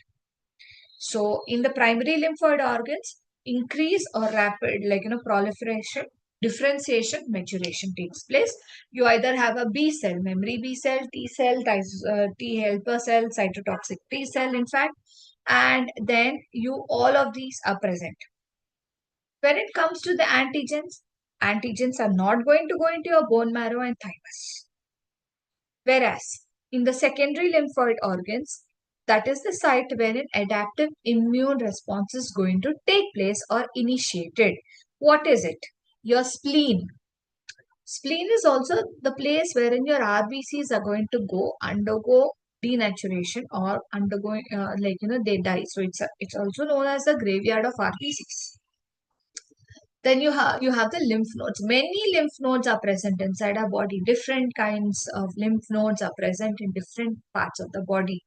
So in the primary lymphoid organs, increase or rapid proliferation, differentiation, maturation takes place. You either have a B cell, memory B cell, T cell, T helper cell, cytotoxic T cell, in fact, and then you all of these are present. When it comes to the antigens, antigens are not going to go into your bone marrow and thymus. Whereas in the secondary lymphoid organs, that is the site where an adaptive immune response is going to take place or initiated. What is it? Your spleen. Spleen is also the place wherein your RBCs are going to undergo denaturation or undergoing they die. So it's also known as the graveyard of RBCs. Then you have the lymph nodes. Many lymph nodes are present inside our body. Different kinds of lymph nodes are present in different parts of the body.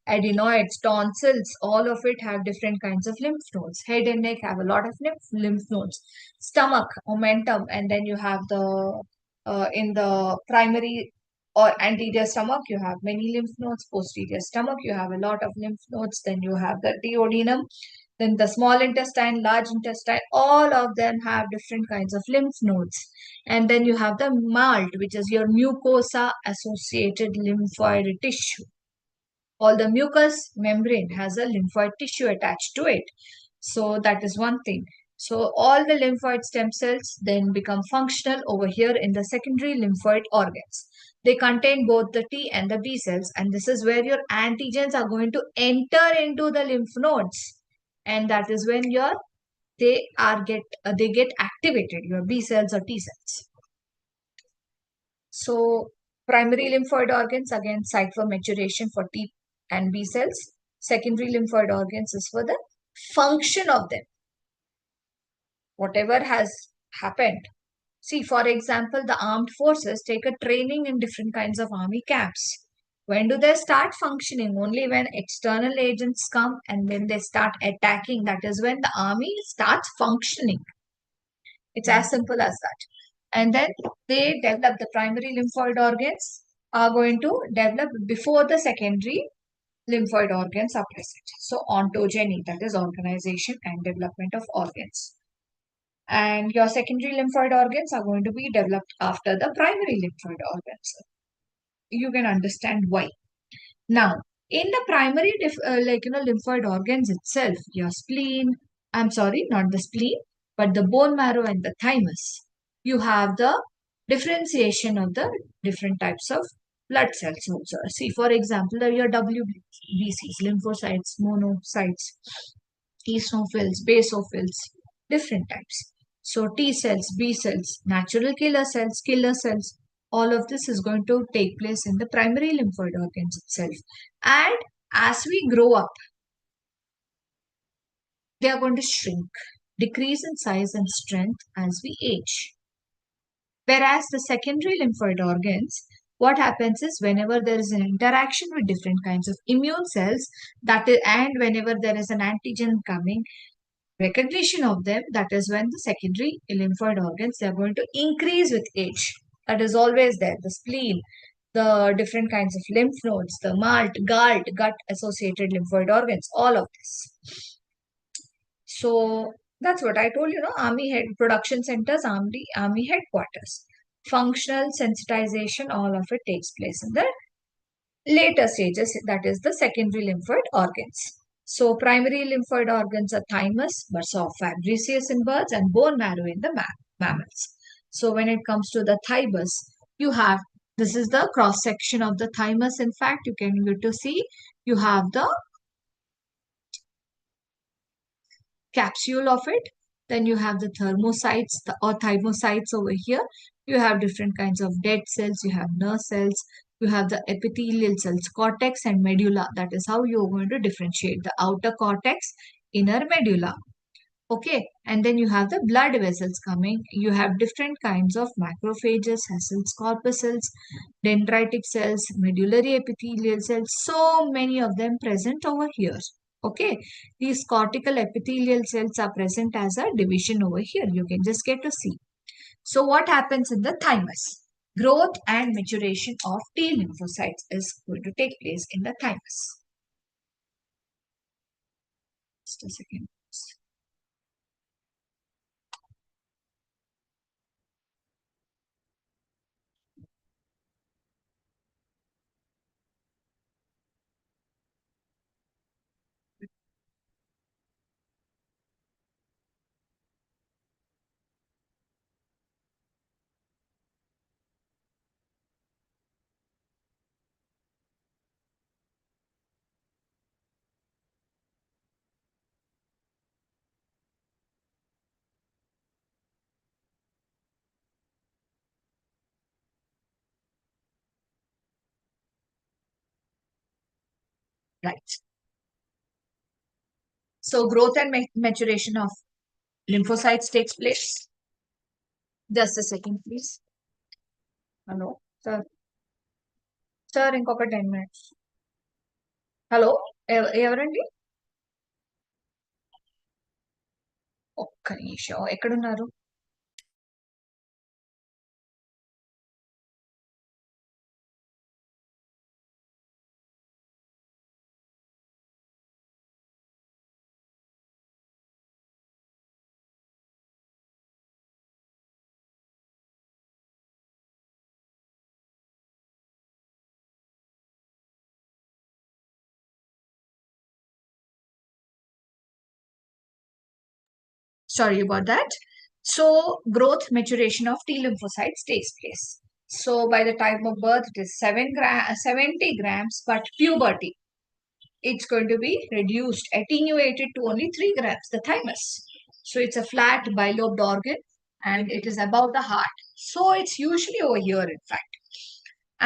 Adenoids, tonsils, all of it have different kinds of lymph nodes. Head and neck have a lot of lymph nodes. Stomach, omentum, and then you have the in the primary or anterior stomach, you have many lymph nodes. Posterior stomach, you have a lot of lymph nodes. Then you have the duodenum. Then the small intestine, large intestine, all of them have different kinds of lymph nodes. And then you have the MALT, which is your mucosa associated lymphoid tissue. All the mucous membrane has a lymphoid tissue attached to it. So that is one thing. So all the lymphoid stem cells then become functional over here in the secondary lymphoid organs. They contain both the T and the B cells, and this is where your antigens are going to enter into the lymph nodes, and that is when they get activated, your B cells or T cells. So primary lymphoid organs, again, site for maturation for T and B cells. Secondary lymphoid organs is for the function of them. Whatever has happened. See, for example, the armed forces take a training in different kinds of army camps. When do they start functioning? Only when external agents come and when they start attacking. That is when the army starts functioning. It's as simple as that. And then they develop the primary lymphoid organs are going to develop before the secondary lymphoid organs are present. So ontogeny, that is organization and development of organs. And your secondary lymphoid organs are going to be developed after the primary lymphoid organs. You can understand why. Now, in the primary lymphoid organs itself, your spleen, I'm sorry, not the spleen, but the bone marrow and the thymus, you have the differentiation of the different types of blood cells also. See, for example, your WBCs, lymphocytes, monocytes, eosinophils, basophils, different types. So T cells, B cells, natural killer cells, all of this is going to take place in the primary lymphoid organs itself. And as we grow up, they are going to shrink, decrease in size and strength as we age. Whereas the secondary lymphoid organs, what happens is whenever there is an interaction with different kinds of immune cells, and whenever there is an antigen coming, recognition of them, that is when the secondary lymphoid organs, they are going to increase with age. That is always there. The spleen, the different kinds of lymph nodes, the gut associated lymphoid organs, all of this. So that's what I told you, army head production centers, army headquarters. Functional sensitization, all of it takes place in the later stages, that is the secondary lymphoid organs. So primary lymphoid organs are thymus, bursa of fabricius in birds, and bone marrow in the mammals. So when it comes to the thymus, you have, this is the cross section of the thymus. In fact, you can get to see, you have the capsule of it. Then you have the thermocytes or thymocytes over here. You have different kinds of dead cells. You have nerve cells. You have the epithelial cells, cortex and medulla. That is how you're going to differentiate the outer cortex, inner medulla. Okay, and then you have the blood vessels coming. You have different kinds of macrophages, cells, corpuscles, dendritic cells, medullary epithelial cells, so many of them present over here. Okay, these cortical epithelial cells are present as a division over here. You can just get to see. So what happens in the thymus? Growth and maturation of T lymphocytes is going to take place in the thymus. Just a second. Right. So growth and maturation of lymphocytes takes place. Just a second, please. Hello, sir. Sir ఇంకొక 10 minutes. Hello, ఎవరండి? ఒక్క నిమిషం, ఎక్కడున్నారు? Sorry about that. So growth maturation of T lymphocytes takes place. So by the time of birth, it is 70 grams, but puberty, it's going to be reduced, attenuated to only 3 grams, the thymus. So it's a flat bilobed organ and it is above the heart. So it's usually over here, in fact.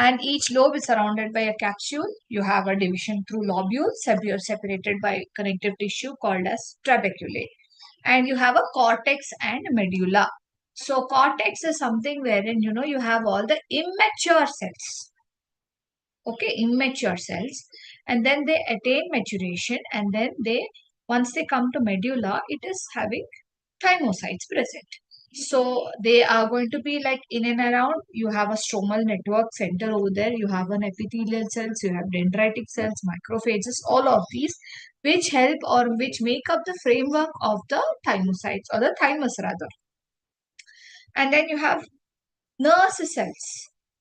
And each lobe is surrounded by a capsule. You have a division through lobules, separated by connective tissue called as trabeculae. And you have a cortex and medulla. So cortex is something wherein, you have all the immature cells. Okay, immature cells. And then they attain maturation. And then once they come to medulla, it is having thymocytes present. So they are going to be like in and around. You have a stromal network center over there. You have an epithelial cells. You have dendritic cells, macrophages, all of these, which help or which make up the framework of the thymocytes or the thymus rather. And then you have nurse cells.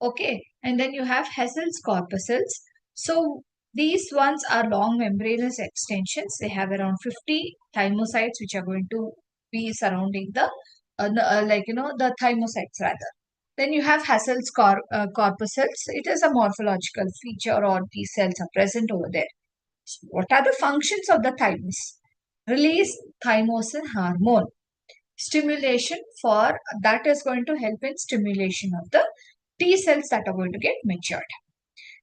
Okay. And then you have Hessel's corpuscles. So these ones are long membranous extensions. They have around 50 thymocytes which are going to be surrounding the the thymocytes rather. Then you have Hassel's corpuscles. It is a morphological feature or these cells are present over there. So what are the functions of the thymus? Release thymosin hormone. Stimulation for that is going to help in stimulation of the T cells that are going to get matured.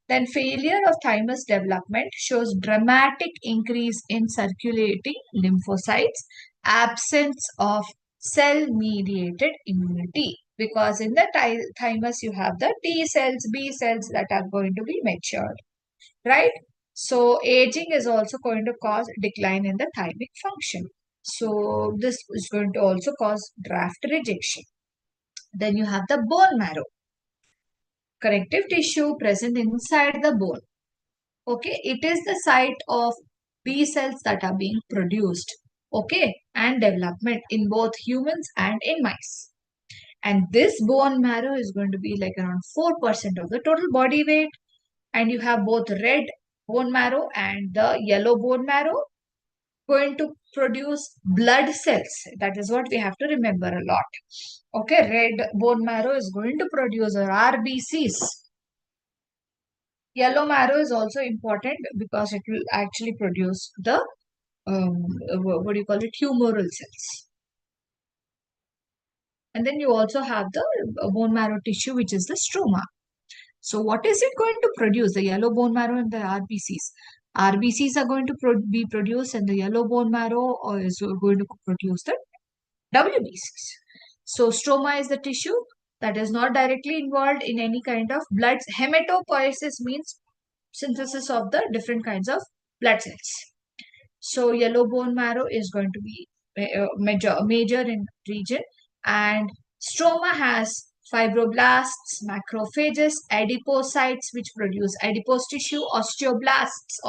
Then failure of thymus development shows dramatic increase in circulating lymphocytes, absence of cell-mediated immunity. Because in the thymus, you have the T cells, B cells that are going to be matured, right? So aging is also going to cause decline in the thymic function. So this is going to also cause graft rejection. Then you have the bone marrow, connective tissue present inside the bone. Okay, it is the site of B cells that are being produced. Okay, and development in both humans and in mice. And this bone marrow is going to be like around 4% of the total body weight. And you have both red bone marrow and the yellow bone marrow going to produce blood cells. That is what we have to remember a lot. Okay, red bone marrow is going to produce RBCs. Yellow marrow is also important because it will actually produce the what do you call it, humoral cells. And then you also have the bone marrow tissue, which is the stroma. So what is it going to produce? The yellow bone marrow and the RBCs. RBCs are going to be produced and the yellow bone marrow is going to produce the WBCs. So stroma is the tissue that is not directly involved in any kind of blood. Hematopoiesis means synthesis of the different kinds of blood cells. So yellow bone marrow is going to be major in region, and stroma has fibroblasts, macrophages, adipocytes which produce adipose tissue, osteoblasts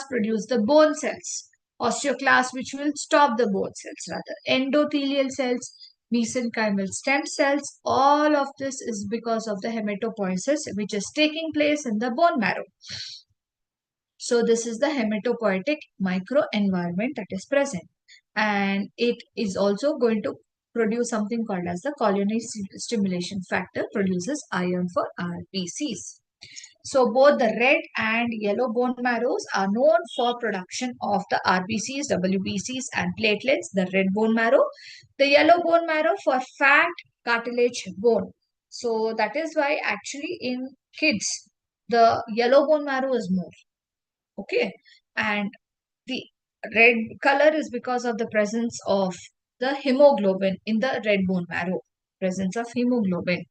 produce the bone cells, osteoclasts which will stop the bone cells rather, endothelial cells, mesenchymal stem cells. All of this is because of the hematopoiesis which is taking place in the bone marrow. So this is the hematopoietic microenvironment that is present. And it is also going to produce something called as the colony stimulation factor, produces iron for RBCs. So both the red and yellow bone marrows are known for production of the RBCs, WBCs and platelets, the red bone marrow. The yellow bone marrow for fat, cartilage, bone. So that is why actually in kids, the yellow bone marrow is more. Okay. And the red color is because of the presence of the hemoglobin in the red bone marrow, presence of hemoglobin.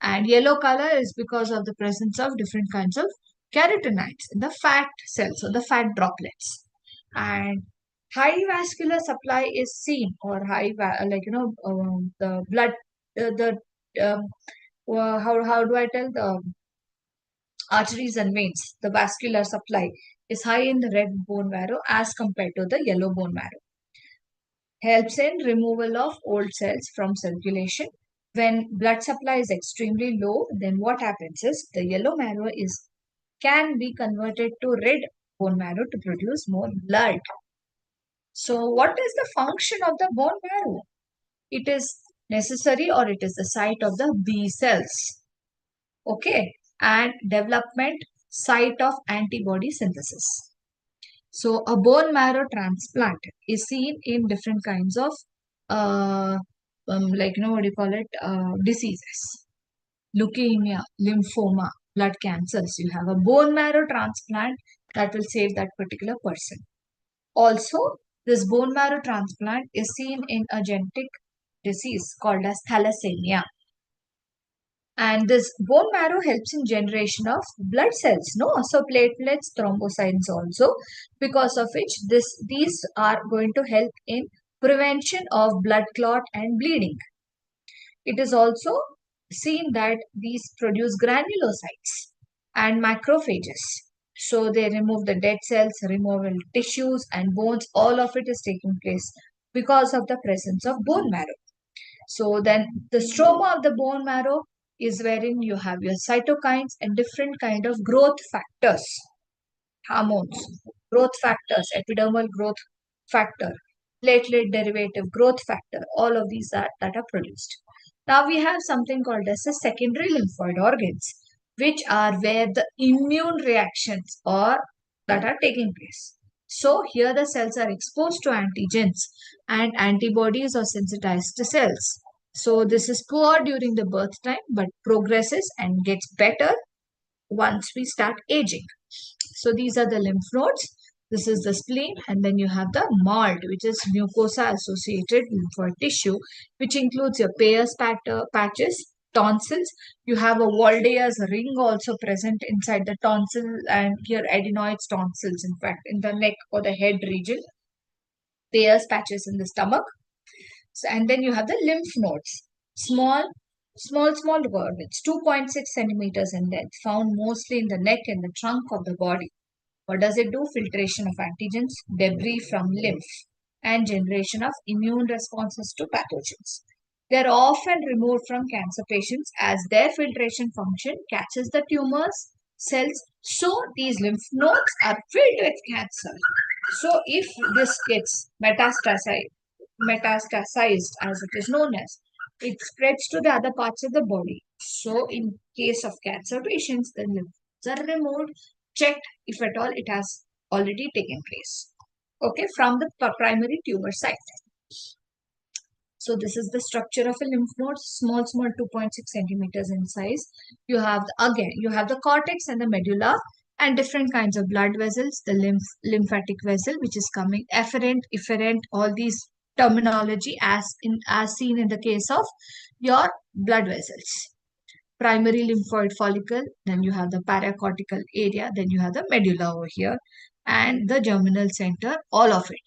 And yellow color is because of the presence of different kinds of carotenoids in the fat cells or the fat droplets. And high vascular supply is seen, or the blood, the how do I tell, the arteries and veins, the vascular supply is high in the red bone marrow as compared to the yellow bone marrow. Helps in removal of old cells from circulation. When blood supply is extremely low, then what happens is the yellow marrow can be converted to red bone marrow to produce more blood. So what is the function of the bone marrow? It is necessary, or it is the site of the B cells. Okay. And development site of antibody synthesis. So a bone marrow transplant is seen in different kinds of what do you call it, diseases. Leukemia, lymphoma, blood cancers. You have a bone marrow transplant that will save that particular person. Also, this bone marrow transplant is seen in a genetic disease called as thalassemia. And this bone marrow helps in generation of blood cells, no? So platelets, thrombocytes also, because of which these are going to help in prevention of blood clot and bleeding. It is also seen that these produce granulocytes and macrophages. So they remove the dead cells, removal tissues and bones. All of it is taking place because of the presence of bone marrow. So then the stroma of the bone marrow is wherein you have your cytokines and different kind of growth factors, hormones, growth factors, epidermal growth factor, platelet derivative growth factor. All of these that are produced. Now we have something called as the secondary lymphoid organs, which are where the immune reactions or that are taking place. So here the cells are exposed to antigens and antibodies are sensitized to cells. So this is poor during the birth time but progresses and gets better once we start aging. So these are the lymph nodes. This is the spleen, and then you have the MALT, which is mucosa associated lymphoid tissue, which includes your Peyer's patches, tonsils. You have a Walde's ring also present inside the tonsil and your adenoids tonsils, in fact, in the neck or the head region. Peyer's patches in the stomach. So, and then you have the lymph nodes, small organs, 2.6 centimeters in length, found mostly in the neck and the trunk of the body. What does it do? Filtration of antigens, debris from lymph, and generation of immune responses to pathogens. They are often removed from cancer patients as their filtration function catches the tumors cells. So these lymph nodes are filled with cancer. So if this gets metastasized, as it is known as, it spreads to the other parts of the body. So in case of cancer patients, the lymph nodes are removed, checked if at all it has already taken place. Okay, from the primary tumor site. So this is the structure of a lymph node, small 2.6 centimeters in size. You have again, you have the cortex and the medulla and different kinds of blood vessels, the lymphatic vessel, which is coming efferent, all these terminology as seen in the case of your blood vessels. Primary lymphoid follicle, then you have the paracortical area, then you have the medulla over here, and the germinal center, all of it.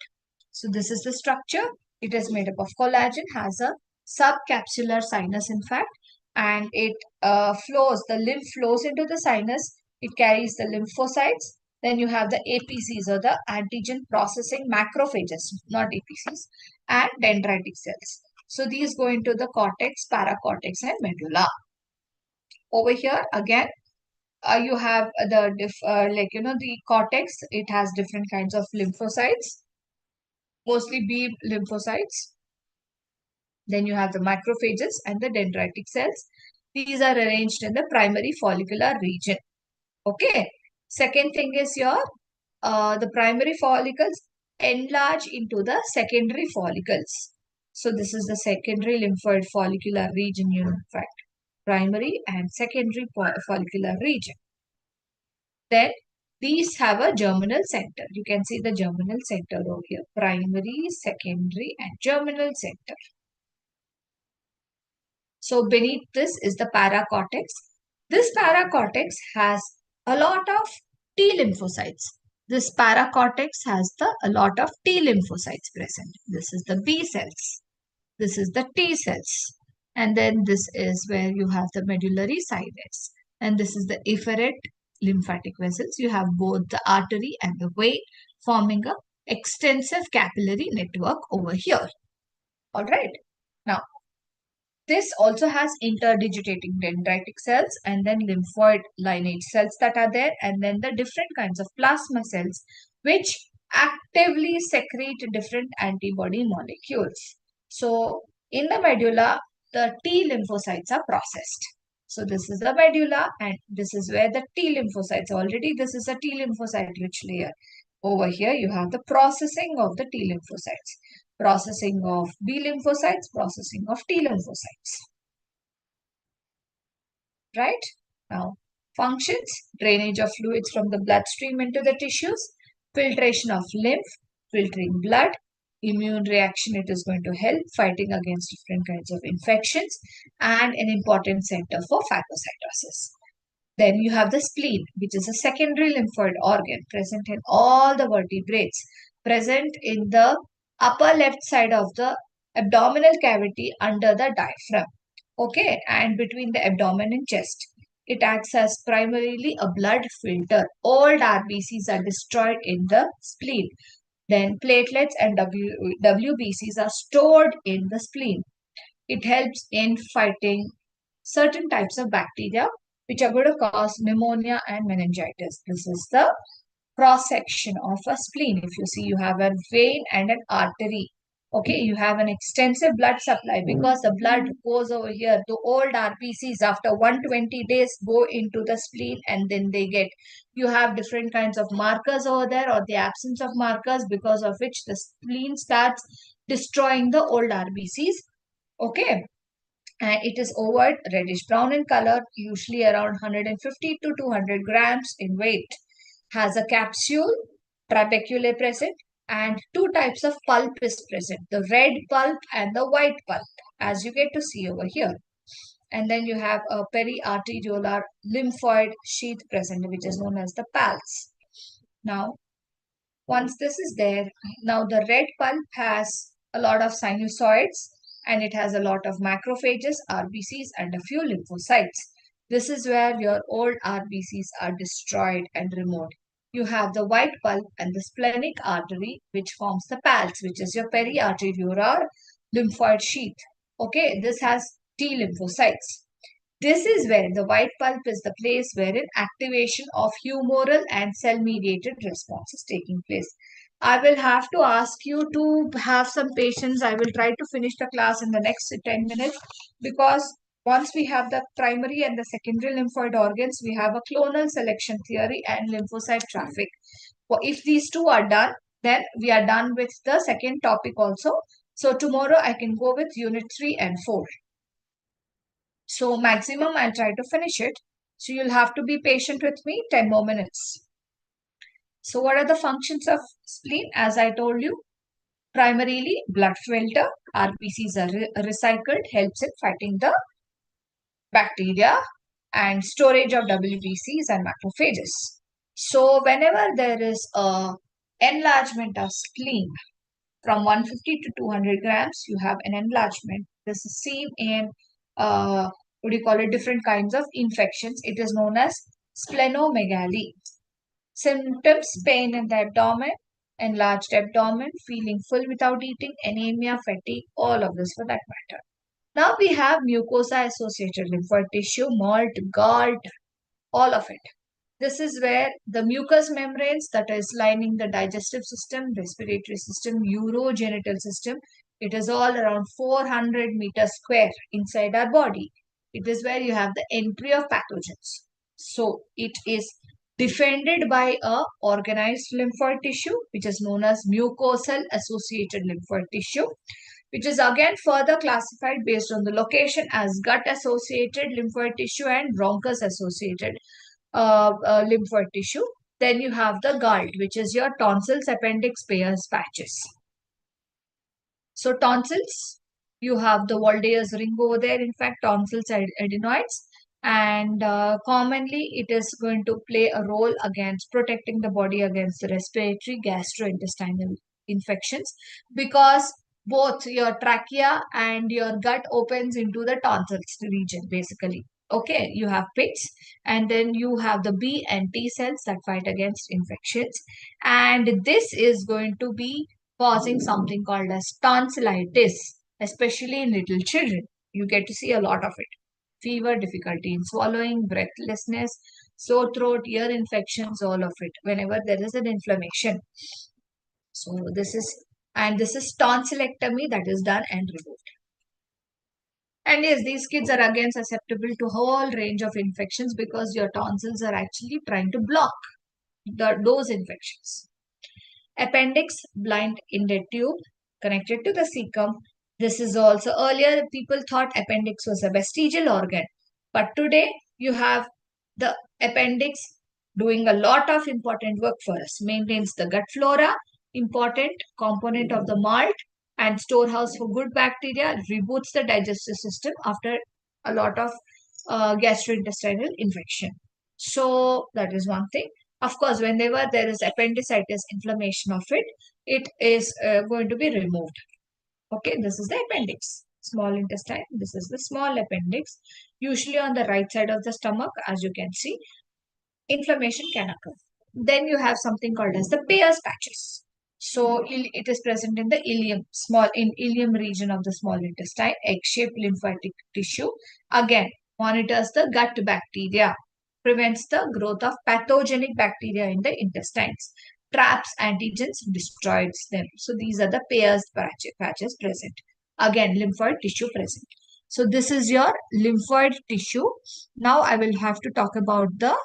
So this is the structure. It is made up of collagen, has a subcapsular sinus in fact, and it the lymph flows into the sinus. It carries the lymphocytes. Then you have the APCs or the antigen processing macrophages, not APCs, and dendritic cells. So these go into the cortex, paracortex, and medulla. Over here again, you have the cortex. It has different kinds of lymphocytes, mostly B lymphocytes. Then you have the macrophages and the dendritic cells. These are arranged in the primary follicular region. Okay. Second thing is your the primary follicles enlarge into the secondary follicles. So this is the secondary lymphoid follicular region, in fact, primary and secondary follicular region. Then these have a germinal center. You can see the germinal center over here. Primary, secondary, and germinal center. So beneath this is the paracortex. This paracortex has a lot of T lymphocytes. This paracortex has a lot of T lymphocytes present. This is the B cells. This is the T cells. And then this is where you have the medullary sinus. And this is the efferent lymphatic vessels. You have both the artery and the vein forming a extensive capillary network over here. All right. Now, this also has interdigitating dendritic cells and then lymphoid lineage cells that are there, and then the different kinds of plasma cells which actively secrete different antibody molecules. So in the medulla, the T lymphocytes are processed. So this is the medulla and this is where the T lymphocytes, already this is a T lymphocyte rich layer. Over here you have the processing of the T lymphocytes. Processing of B lymphocytes, processing of T lymphocytes. Right? Now, functions, drainage of fluids from the bloodstream into the tissues, filtration of lymph, filtering blood, immune reaction, it is going to help fighting against different kinds of infections, and an important center for phagocytosis. Then you have the spleen, which is a secondary lymphoid organ present in all the vertebrates, present in the upper left side of the abdominal cavity under the diaphragm. Okay, and between the abdomen and chest. It acts as primarily a blood filter. Old RBCs are destroyed in the spleen. Then platelets and WBCs are stored in the spleen. It helps in fighting certain types of bacteria which are going to cause pneumonia and meningitis. This is the cross section of a spleen. If you see, you have a vein and an artery. Okay, you have an extensive blood supply because the blood goes over here. The old RBCs after 120 days go into the spleen and then you have different kinds of markers over there or the absence of markers because of which the spleen starts destroying the old RBCs. Okay, and it is overt reddish brown in color, usually around 150 to 200 grams in weight. Has a capsule, trabeculae present, and two types of pulp is present, the red pulp and the white pulp, as you get to see over here. And then you have a periarteriolar lymphoid sheath present, which is known as the pals. Now, once this is there, now the red pulp has a lot of sinusoids and it has a lot of macrophages, RBCs, and a few lymphocytes. This is where your old RBCs are destroyed and removed. You have the white pulp and the splenic artery, which forms the pals, which is your periarteriolar lymphoid sheath. Okay, this has T lymphocytes. This is where the white pulp is the place wherein activation of humoral and cell-mediated response is taking place. I will have to ask you to have some patience. I will try to finish the class in the next 10 minutes because once we have the primary and the secondary lymphoid organs, we have a clonal selection theory and lymphocyte traffic. If these two are done, then we are done with the second topic also. So tomorrow I can go with unit 3 and 4. So maximum I'll try to finish it. So you'll have to be patient with me 10 more minutes. So what are the functions of spleen? As I told you, primarily blood filter, RBCs are recycled, helps in fighting the bacteria and storage of WBCs and macrophages. So whenever there is a enlargement of spleen from 150 to 200 grams, you have an enlargement. This is seen in what do you call it? Different kinds of infections. It is known as splenomegaly. Symptoms: pain in the abdomen, enlarged abdomen, feeling full without eating, anemia, fatigue, all of this for that matter. Now we have mucosa associated lymphoid tissue, malt, gall, all of it. This is where the mucous membranes that is lining the digestive system, respiratory system, urogenital system, it is all around 400 meters square inside our body. It is where you have the entry of pathogens. So it is defended by a organized lymphoid tissue, which is known as mucosal associated lymphoid tissue, which is again further classified based on the location as gut associated lymphoid tissue and bronchus associated lymphoid tissue. Then you have the gall, which is your tonsils, appendix, pairs, patches. So tonsils, you have the Walde's ring over there. In fact, tonsils are adenoids. And commonly, it is going to play a role against protecting the body against the respiratory gastrointestinal infections, because both your trachea and your gut opens into the tonsils region, basically. Okay, you have pits, and then you have the B and T cells that fight against infections. And this is going to be causing something called as tonsillitis, especially in little children. You get to see a lot of it. Fever, difficulty in swallowing, breathlessness, sore throat, ear infections, all of it, whenever there is an inflammation. So this is tonsillectomy that is done and removed. And yes, these kids are again susceptible to a whole range of infections because your tonsils are actually trying to block those infections. Appendix, blind inlet tube connected to the cecum. This is also, earlier people thought appendix was a vestigial organ, but today you have the appendix doing a lot of important work for us. Maintains the gut flora, important component of the malt and storehouse for good bacteria, reboots the digestive system after a lot of gastrointestinal infection. So that is one thing. Of course, whenever there is appendicitis, inflammation of it, it is going to be removed. Okay, this is the appendix. Small intestine, this is the small appendix. Usually on the right side of the stomach, as you can see, inflammation can occur. Then you have something called as the Peyer's patches. So it is present in the ileum region of the small intestine, egg-shaped lymphatic tissue. Again, monitors the gut bacteria, prevents the growth of pathogenic bacteria in the intestines, traps antigens, destroys them. So these are the Peyer's patches present. Again, lymphoid tissue present. So this is your lymphoid tissue. Now I will have to talk about the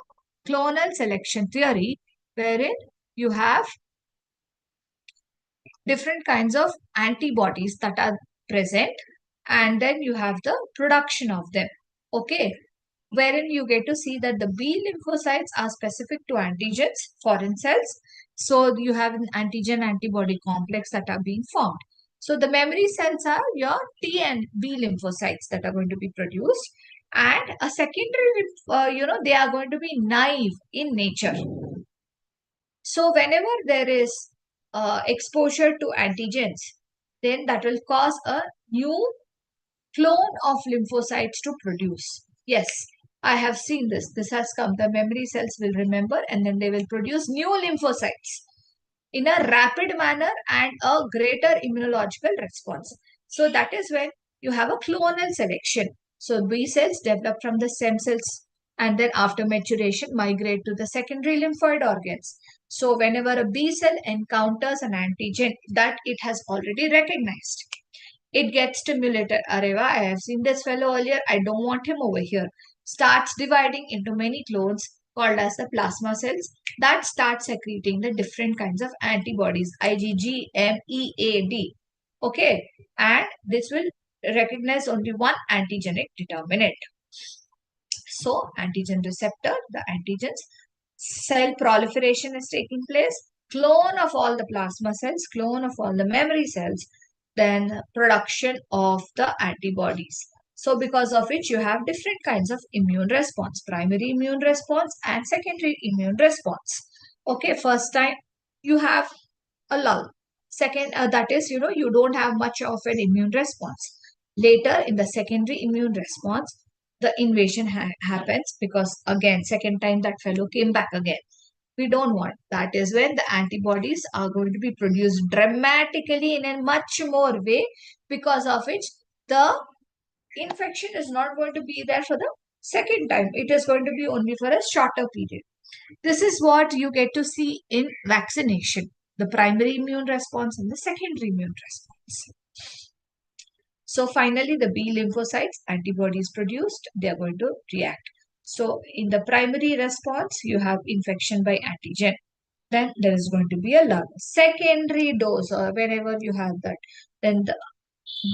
clonal selection theory, wherein you have different kinds of antibodies that are present, and then you have the production of them. Okay, wherein you get to see that the B lymphocytes are specific to antigens, foreign cells. So you have an antigen antibody complex that are being formed. So the memory cells are your T and B lymphocytes that are going to be produced. And a secondary, they are going to be naive in nature. So whenever there is exposure to antigens, then that will cause a new clone of lymphocytes to produce. Yes, I have seen this. This has come. The memory cells will remember and then they will produce new lymphocytes in a rapid manner and a greater immunological response. So that is when you have a clonal selection. So B cells develop from the stem cells and then after maturation migrate to the secondary lymphoid organs. So whenever a B cell encounters an antigen that it has already recognized, it gets stimulated. Areva, I have seen this fellow earlier. I don't want him over here. Starts dividing into many clones called as the plasma cells that start secreting the different kinds of antibodies, IgG, M, E, A, D. Okay, and this will recognize only one antigenic determinant. So, antigen receptor, the antigens, cell proliferation is taking place, clone of all the plasma cells, clone of all the memory cells, then production of the antibodies. So, because of which you have different kinds of immune response, primary immune response and secondary immune response. Okay, first time you have a lull. Second, that is, you don't have much of an immune response. Later, in the secondary immune response, the invasion happens because again, second time that fellow came back again. We don't want. That is when the antibodies are going to be produced dramatically in a much more way, because of which the infection is not going to be there for the second time. It is going to be only for a shorter period. This is what you get to see in vaccination, the primary immune response and the secondary immune response. So finally, the B lymphocytes, antibodies produced, they are going to react. So in the primary response, you have infection by antigen. Then there is going to be a lull. Secondary dose, or whenever you have that, then the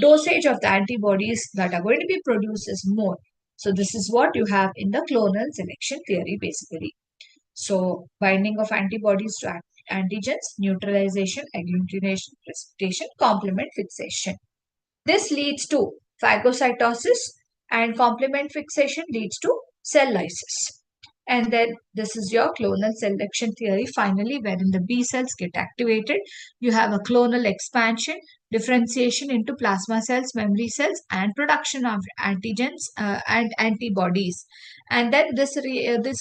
dosage of the antibodies that are going to be produced is more. So this is what you have in the clonal selection theory basically. So binding of antibodies to antigens, neutralization, agglutination, precipitation, complement fixation. This leads to phagocytosis, and complement fixation leads to cell lysis. And then this is your clonal selection theory. Finally, wherein the B cells get activated, you have a clonal expansion, differentiation into plasma cells, memory cells, and production of antigens and antibodies. And then this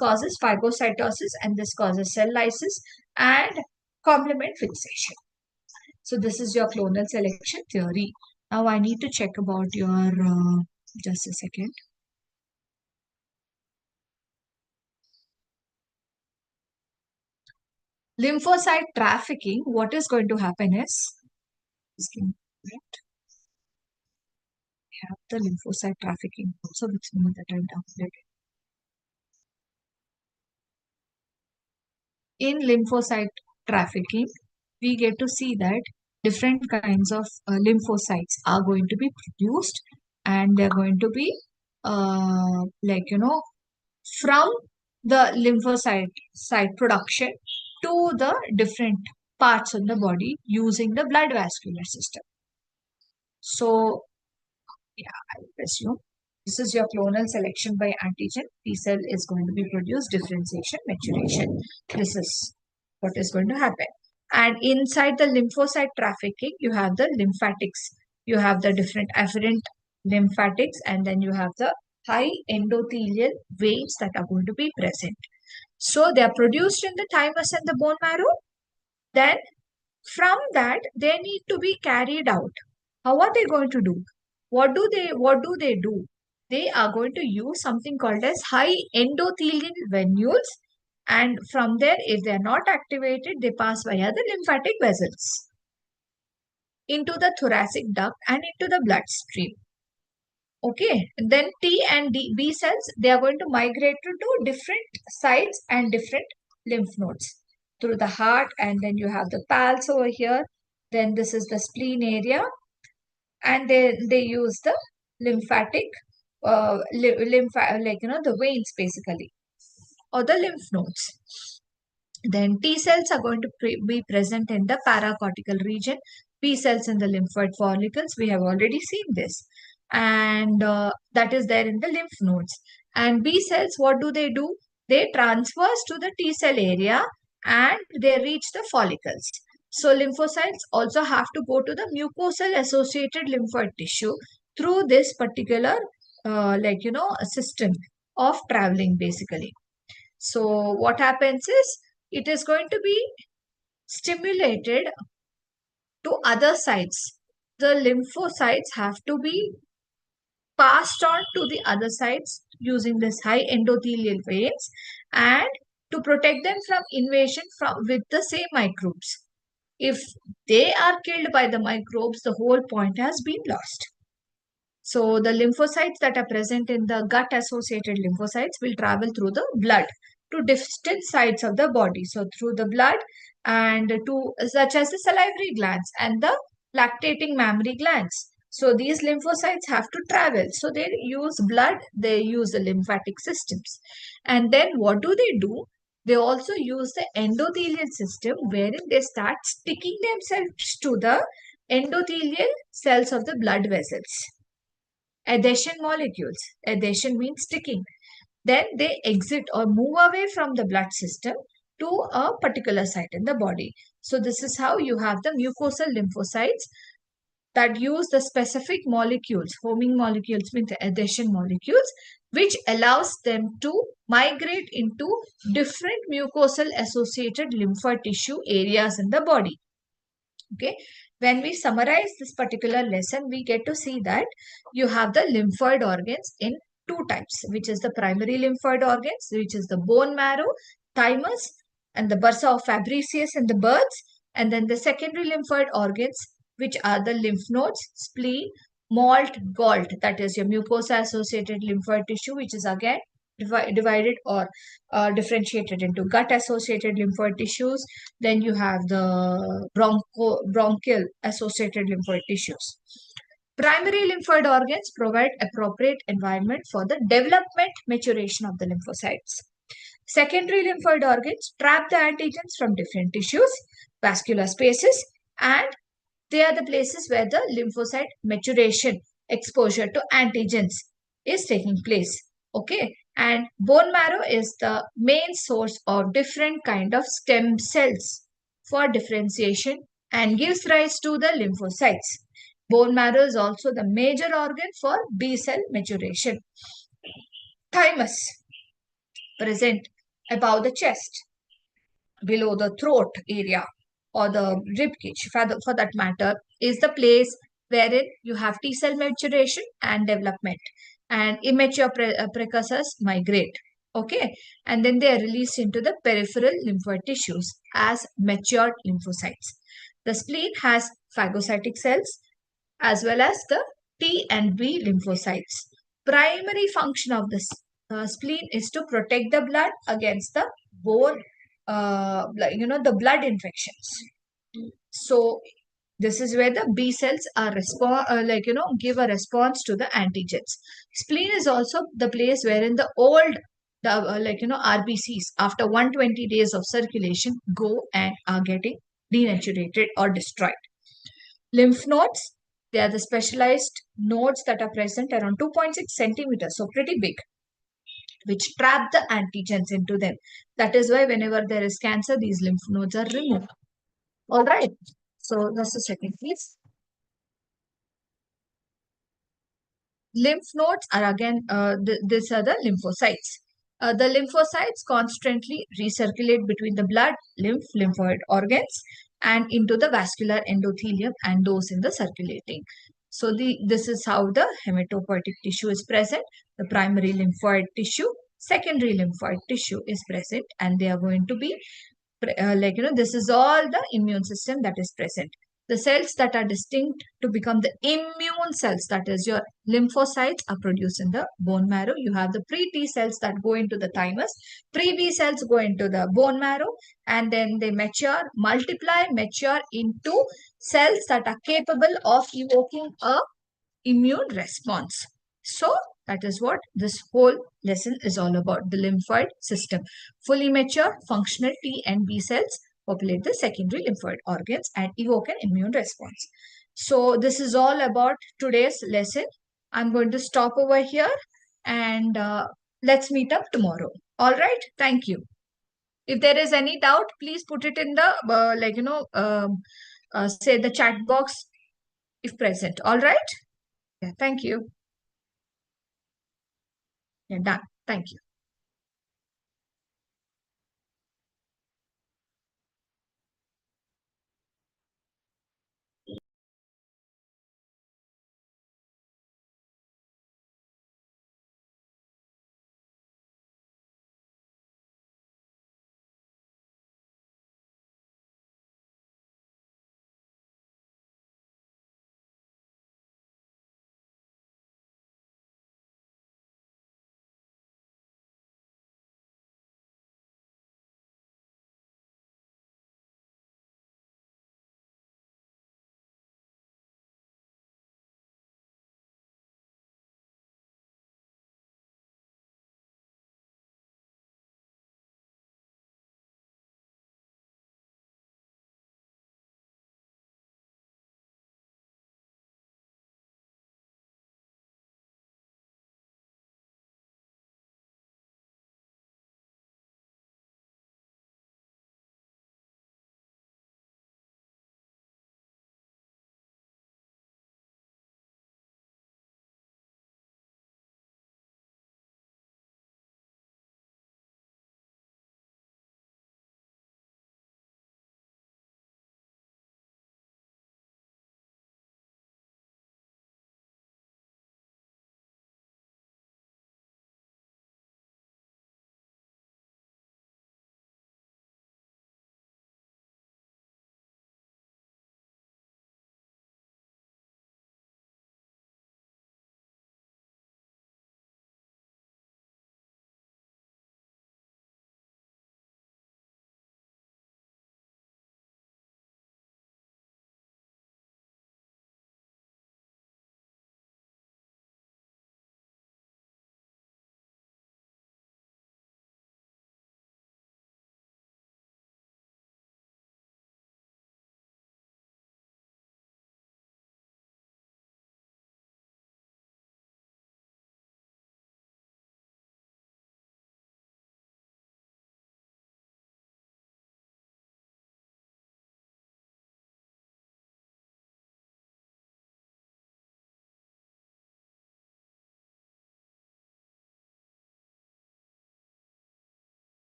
causes phagocytosis, and this causes cell lysis and complement fixation. So this is your clonal selection theory. Now I need to check about your, just a second. Lymphocyte trafficking, what is going to happen is, just give me a minute. I have the lymphocyte trafficking also with me that I downloaded. In lymphocyte trafficking, we get to see that different kinds of lymphocytes are going to be produced, and they're going to be from the lymphocyte site production to the different parts of the body using the blood vascular system. So, yeah, I will presume this is your clonal selection by antigen. T cell is going to be produced, differentiation, maturation. This is what is going to happen. And inside the lymphocyte trafficking, you have the lymphatics. You have the different afferent lymphatics, and then you have the high endothelial veins that are going to be present. So they are produced in the thymus and the bone marrow. Then from that, they need to be carried out. How are they going to do? What do they do? They are going to use something called as high endothelial venules, and from there, if they are not activated, they pass via the lymphatic vessels into the thoracic duct and into the bloodstream. Okay, then T and B cells, they are going to migrate to different sites and different lymph nodes through the heart, and then you have the pals over here. Then this is the spleen area, and they use the lymphatic, the veins basically, or the lymph nodes. Then T cells are going to be present in the paracortical region. B cells in the lymphoid follicles. We have already seen this. And that is there in the lymph nodes. And B cells, what do? They transverse to the T cell area and they reach the follicles. So lymphocytes also have to go to the mucosal associated lymphoid tissue through this particular system of traveling basically. So what happens is, it is going to be stimulated to other sites. The lymphocytes have to be passed on to the other sites using this high endothelial veins, and to protect them from invasion with the same microbes. If they are killed by the microbes, the whole point has been lost. So the lymphocytes that are present in the gut associated lymphocytes will travel through the blood to distant sites of the body. So through the blood and to such as the salivary glands and the lactating mammary glands. So these lymphocytes have to travel. So they use blood, they use the lymphatic systems. And then what do? They also use the endothelial system wherein they start sticking themselves to the endothelial cells of the blood vessels. Adhesion molecules. Adhesion means sticking. Then they exit or move away from the blood system to a particular site in the body. So this is how you have the mucosal lymphocytes that use the specific molecules, homing molecules means adhesion molecules, which allows them to migrate into different mucosal associated lymphoid tissue areas in the body. Okay. When we summarize this particular lesson, we get to see that you have the lymphoid organs in two types, which is the primary lymphoid organs, which is the bone marrow, thymus, and the bursa of Fabricius in the birds, and then the secondary lymphoid organs, which are the lymph nodes, spleen, malt, galt, that is your mucosa associated lymphoid tissue, which is again divided or differentiated into gut associated lymphoid tissues. Then you have the bronchial associated lymphoid tissues. Primary lymphoid organs provide appropriate environment for the development maturation of the lymphocytes. Secondary lymphoid organs trap the antigens from different tissues, vascular spaces, and they are the places where the lymphocyte maturation, exposure to antigens is taking place. Okay. And bone marrow is the main source of different kind of stem cells for differentiation and gives rise to the lymphocytes. Bone marrow is also the major organ for B cell maturation. Thymus, present above the chest, below the throat area or the rib cage for that matter, is the place wherein you have T cell maturation and development, and immature precursors migrate. Okay. And then they are released into the peripheral lymphoid tissues as matured lymphocytes. The spleen has phagocytic cells as well as the T and B lymphocytes. Primary function of the spleen is to protect the blood against the bone, the blood infections. So this is where the B cells are give a response to the antigens. Spleen is also the place wherein the old RBCs after 120 days of circulation go and are getting denaturated or destroyed. Lymph nodes, they are the specialized nodes that are present around 2.6 centimeters, so pretty big, which trap the antigens into them. That is why whenever there is cancer, these lymph nodes are removed. All right. So that's the second piece. Lymph nodes are again, these are the lymphocytes. The lymphocytes constantly recirculate between the blood, lymphoid organs and into the vascular endothelium and those in the circulating. So this is how the hematopoietic tissue is present, the primary lymphoid tissue, secondary lymphoid tissue is present, and they are going to be this is all the immune system that is present. The cells that are distinct to become the immune cells, that is your lymphocytes, are produced in the bone marrow. You have the pre-T cells that go into the thymus, pre-B cells go into the bone marrow, and then they mature, multiply, mature into cells that are capable of evoking a immune response. So that is what this whole lesson is all about, the lymphoid system. Fully mature functional T and B cells populate the secondary lymphoid organs and evoke an immune response. So this is all about today's lesson. I'm going to stop over here and let's meet up tomorrow. All right. Thank you. If there is any doubt, please put it in the, say the chat box if present. All right. Yeah, thank you. Yeah, done. Thank you.